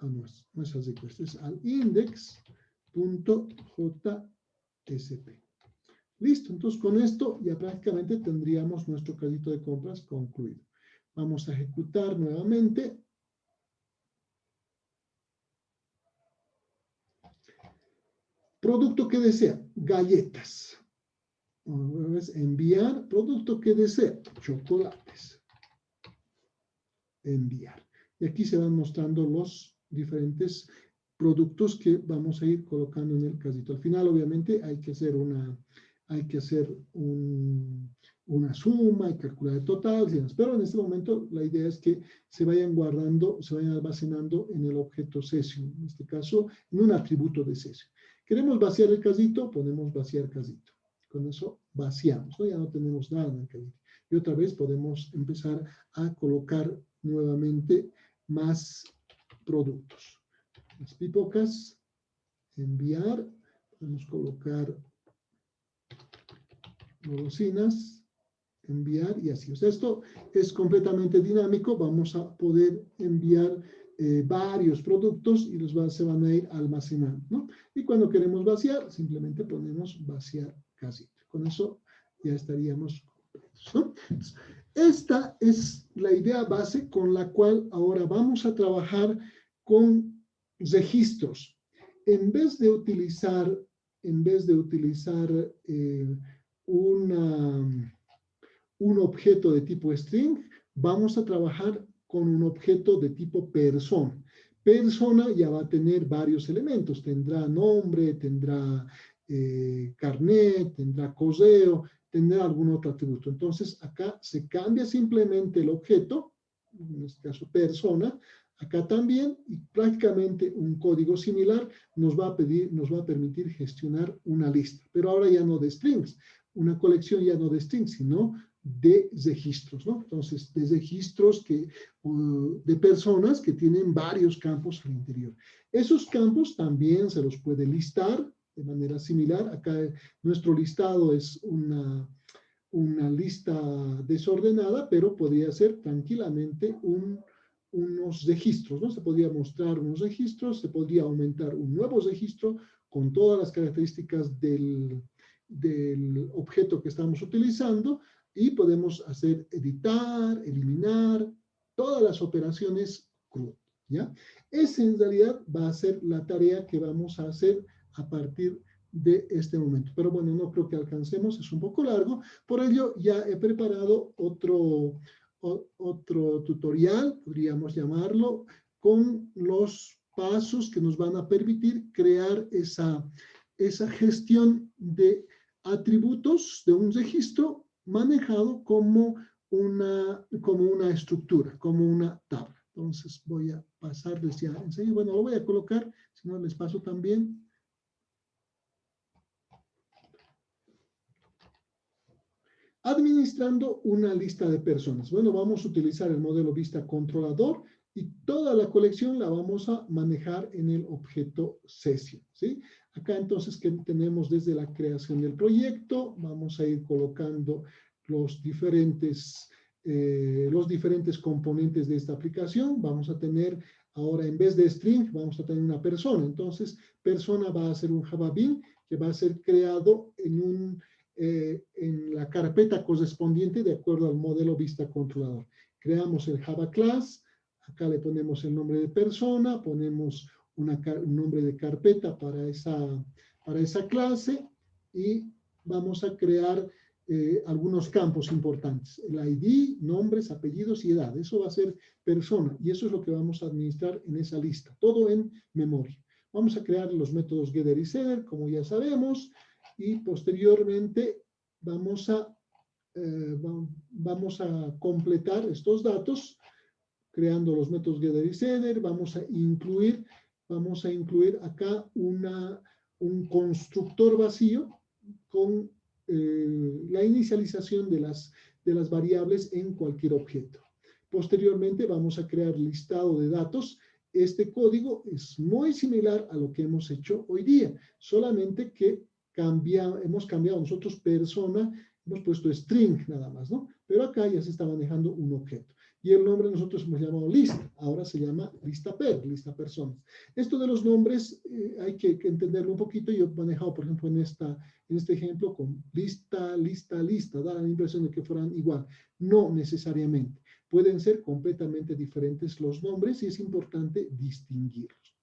No es a request, es al index.jsp. Listo, entonces con esto ya prácticamente tendríamos nuestro carrito de compras concluido. Vamos a ejecutar nuevamente. Producto que desea, galletas. Enviar, producto que desea, chocolates. Enviar. Y aquí se van mostrando los diferentes productos que vamos a ir colocando en el carrito. Al final, obviamente, hay que hacer una suma y calcular el total, pero en este momento la idea es que se vayan guardando, se vayan almacenando en el objeto session, en este caso, en un atributo de session. Queremos vaciar el casito, ponemos vaciar casito. Con eso vaciamos, ¿no? Ya no tenemos nada en el casito. Y otra vez podemos empezar a colocar nuevamente más productos. Las pipocas, enviar, podemos colocar golosinas, enviar y así. O sea, esto es completamente dinámico. Vamos a poder enviar varios productos y se van a ir almacenando, ¿no? Y cuando queremos vaciar, simplemente ponemos vaciar casito. Con eso ya estaríamos completos, ¿no? Entonces, esta es la idea base con la cual ahora vamos a trabajar con registros. En vez de utilizar un objeto de tipo string, vamos a trabajar con un objeto de tipo persona. Persona ya va a tener varios elementos, tendrá nombre, tendrá carnet, tendrá correo, tendrá algún otro atributo. Entonces acá se cambia simplemente el objeto, en este caso persona, acá también, y prácticamente un código similar nos va a permitir gestionar una lista, pero ahora ya no de strings, una colección ya no de strings, sino de registros, ¿no? Entonces, de registros de personas que tienen varios campos al interior. Esos campos también se los puede listar de manera similar. Acá nuestro listado es una lista desordenada, pero podría ser tranquilamente unos registros, ¿no? Se podría mostrar unos registros, se podría aumentar un nuevo registro con todas las características del objeto que estamos utilizando y podemos hacer editar, eliminar, todas las operaciones CRUD, ¿ya? Esa en realidad va a ser la tarea que vamos a hacer a partir de este momento. Pero bueno, no creo que alcancemos, es un poco largo, por ello ya he preparado otro tutorial, podríamos llamarlo, con los pasos que nos van a permitir crear esa gestión de atributos de un registro manejado como una estructura, como una tabla. Entonces voy a pasarles ya enseguida. Bueno, lo voy a colocar, si no les paso también. Administrando una lista de personas. Bueno, vamos a utilizar el modelo vista controlador y toda la colección la vamos a manejar en el objeto session, ¿sí? Acá entonces que tenemos desde la creación del proyecto, vamos a ir colocando los diferentes componentes de esta aplicación. Vamos a tener ahora en vez de string, vamos a tener una persona. Entonces, persona va a ser un Java Bean que va a ser creado en en la carpeta correspondiente de acuerdo al modelo vista controlador. Creamos el Java Class, acá le ponemos el nombre de persona, ponemos un nombre de carpeta para esa clase y vamos a crear algunos campos importantes. El ID, nombres, apellidos y edad. Eso va a ser persona y eso es lo que vamos a administrar en esa lista. Todo en memoria. Vamos a crear los métodos getter y setter, como ya sabemos, y posteriormente vamos a completar estos datos creando los métodos getter y setter. Vamos a incluir acá un constructor vacío con la inicialización de las variables en cualquier objeto. Posteriormente vamos a crear listado de datos. Este código es muy similar a lo que hemos hecho hoy día, solamente que hemos cambiado nosotros persona, hemos puesto string nada más, ¿no? Pero acá ya se está manejando un objeto. Y el nombre nosotros hemos llamado lista, ahora se llama lista lista personas. Esto de los nombres hay que entenderlo un poquito. Yo he manejado, por ejemplo, en este ejemplo con lista, da la impresión de que fueran igual. No necesariamente. Pueden ser completamente diferentes los nombres y es importante distinguirlos.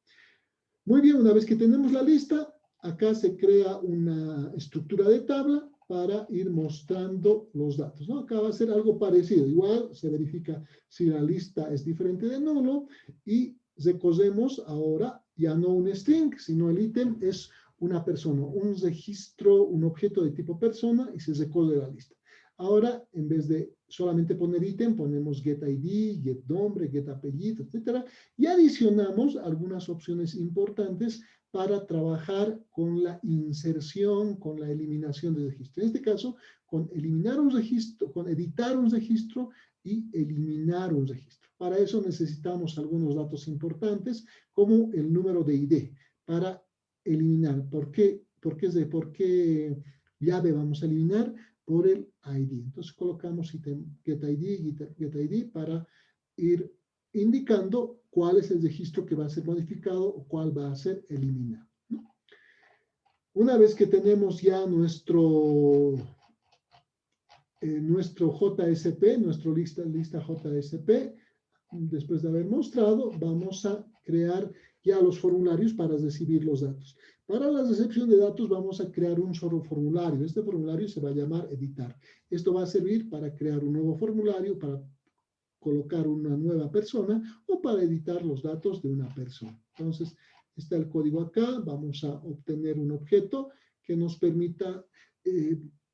Muy bien, una vez que tenemos la lista, acá se crea una estructura de tabla para ir mostrando los datos, ¿no? Acá va a ser algo parecido. Igual se verifica si la lista es diferente de nulo y recogemos ahora ya no un string, sino el ítem es una persona, un registro, un objeto de tipo persona y se recoge la lista. Ahora, en vez de solamente poner ítem, ponemos get ID, get nombre, get apellido, etc. Y adicionamos algunas opciones importantes para trabajar con la inserción, con la eliminación de registro. En este caso, con eliminar un registro, con editar un registro y eliminar un registro. Para eso necesitamos algunos datos importantes, como el número de ID, para eliminar. ¿Por qué llave vamos a eliminar? Por el ID. Entonces colocamos ítem get ID para ir indicando cuál es el registro que va a ser modificado o cuál va a ser eliminado, ¿no? Una vez que tenemos ya nuestro JSP, nuestra lista JSP, después de haber mostrado, vamos a crear ya los formularios para recibir los datos. Para la recepción de datos vamos a crear un solo formulario. Este formulario se va a llamar editar. Esto va a servir para crear un nuevo formulario, para colocar una nueva persona o para editar los datos de una persona. Entonces, está el código acá. Vamos a obtener un objeto que nos permita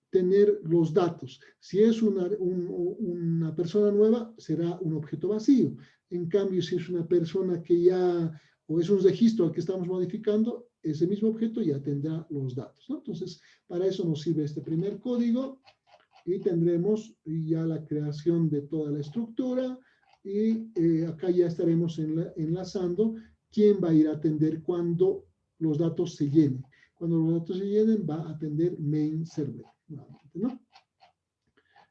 tener los datos. Si es una persona nueva, será un objeto vacío. En cambio, si es una persona que ya, o es un registro al que estamos modificando, ese mismo objeto ya tendrá los datos, ¿no? Entonces, para eso nos sirve este primer código y tendremos ya la creación de toda la estructura y acá ya estaremos enlazando quién va a ir a atender cuando los datos se llenen. Cuando los datos se llenen, va a atender main server, ¿no?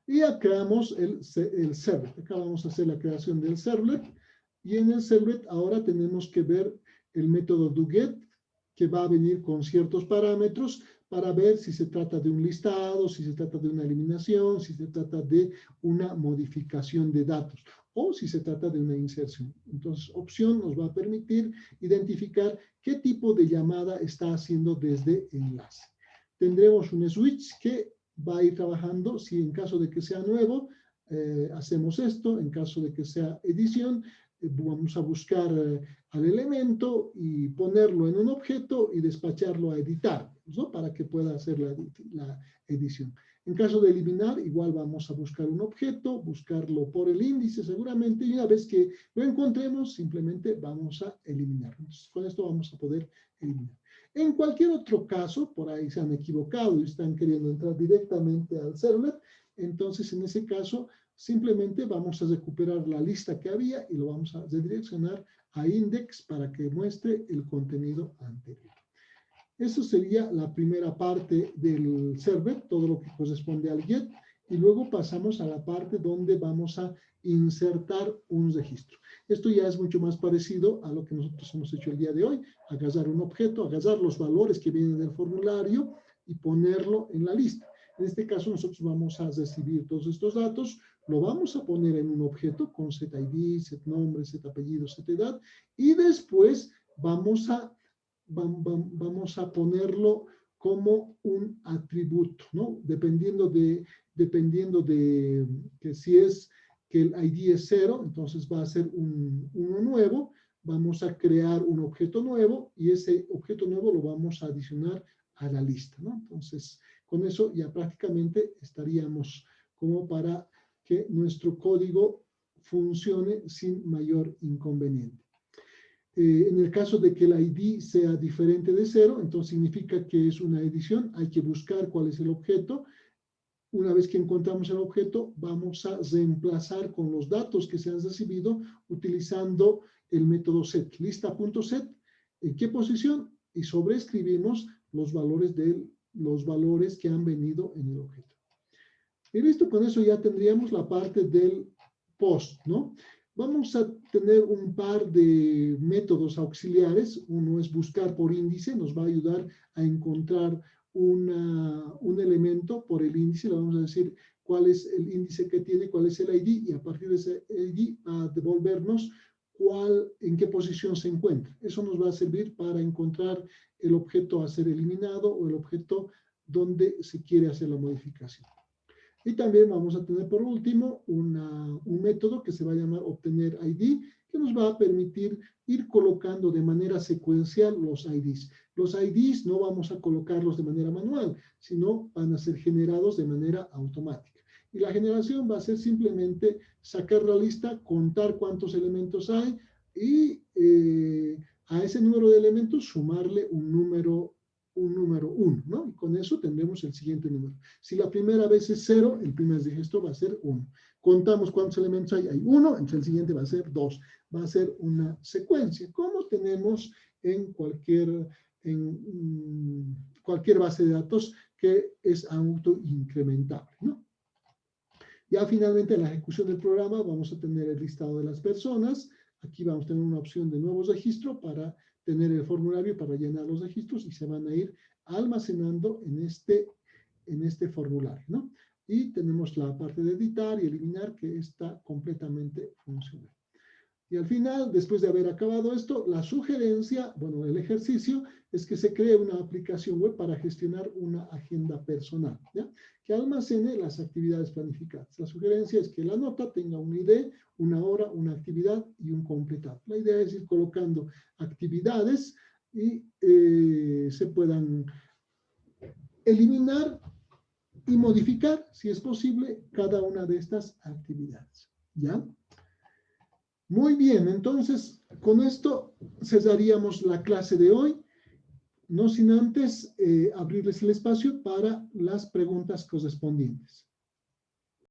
Y ya creamos el servlet. Acá vamos a hacer la creación del servlet. Y en el servlet ahora tenemos que ver el método doGet, que va a venir con ciertos parámetros para ver si se trata de un listado, si se trata de una eliminación, si se trata de una modificación de datos o si se trata de una inserción. Entonces, opción nos va a permitir identificar qué tipo de llamada está haciendo desde enlace. Tendremos un switch que va a ir trabajando, si en caso de que sea nuevo, hacemos esto, en caso de que sea edición, vamos a buscar al elemento y ponerlo en un objeto y despacharlo a editar, ¿no? Para que pueda hacer la edición. En caso de eliminar, igual vamos a buscar un objeto, buscarlo por el índice seguramente, y una vez que lo encontremos, simplemente vamos a eliminar. Entonces, con esto vamos a poder eliminar. En cualquier otro caso, por ahí se han equivocado y están queriendo entrar directamente al servlet, entonces en ese caso simplemente vamos a recuperar la lista que había y lo vamos a redireccionar a index para que muestre el contenido anterior. Eso sería la primera parte del servlet, todo lo que corresponde al get, y luego pasamos a la parte donde vamos a insertar un registro. Esto ya es mucho más parecido a lo que nosotros hemos hecho el día de hoy, agarrar un objeto, agarrar los valores que vienen del formulario y ponerlo en la lista. En este caso nosotros vamos a recibir todos estos datos, lo vamos a poner en un objeto con setID, setNombre, setApellido, setEdad, y después vamos a ponerlo como un atributo, ¿no? Dependiendo de que si es que el ID es 0, entonces va a ser uno nuevo, vamos a crear un objeto nuevo y ese objeto nuevo lo vamos a adicionar a la lista, ¿no? Entonces, con eso ya prácticamente estaríamos como para que nuestro código funcione sin mayor inconveniente. En el caso de que el ID sea diferente de 0, entonces significa que es una edición, hay que buscar cuál es el objeto. Una vez que encontramos el objeto, vamos a reemplazar con los datos que se han recibido utilizando el método set, lista.set, ¿en qué posición? Y sobreescribimos los valores que han venido en el objeto. Y listo, con eso ya tendríamos la parte del post, ¿no? Vamos a tener un par de métodos auxiliares. Uno es buscar por índice, nos va a ayudar a encontrar un elemento por el índice. Le vamos a decir cuál es el índice que tiene, cuál es el ID, y a partir de ese ID a devolvernos en qué posición se encuentra. Eso nos va a servir para encontrar el objeto a ser eliminado o el objeto donde se quiere hacer la modificación. Y también vamos a tener por último un método que se va a llamar obtener ID, que nos va a permitir ir colocando de manera secuencial los IDs. Los IDs no vamos a colocarlos de manera manual, sino van a ser generados de manera automática. Y la generación va a ser simplemente sacar la lista, contar cuántos elementos hay y a ese número de elementos sumarle un número 1, ¿no? Y con eso tendremos el siguiente número. Si la primera vez es 0, el primer registro va a ser 1. Contamos cuántos elementos hay 1, entonces el siguiente va a ser 2. Va a ser una secuencia, como tenemos en cualquier base de datos que es autoincrementable, ¿no? Ya finalmente en la ejecución del programa vamos a tener el listado de las personas. Aquí vamos a tener una opción de nuevos registros para tener el formulario para llenar los registros y se van a ir almacenando en este formulario, ¿no? Y tenemos la parte de editar y eliminar que está completamente funcional. Y al final, después de haber acabado esto, la sugerencia, bueno, el ejercicio es que se cree una aplicación web para gestionar una agenda personal, ¿ya? Que almacene las actividades planificadas. La sugerencia es que la nota tenga un ID, una hora, una actividad y un completado. La idea es ir colocando actividades y se puedan eliminar y modificar, si es posible, cada una de estas actividades, ¿ya? Muy bien, entonces con esto cesaríamos la clase de hoy, no sin antes abrirles el espacio para las preguntas correspondientes.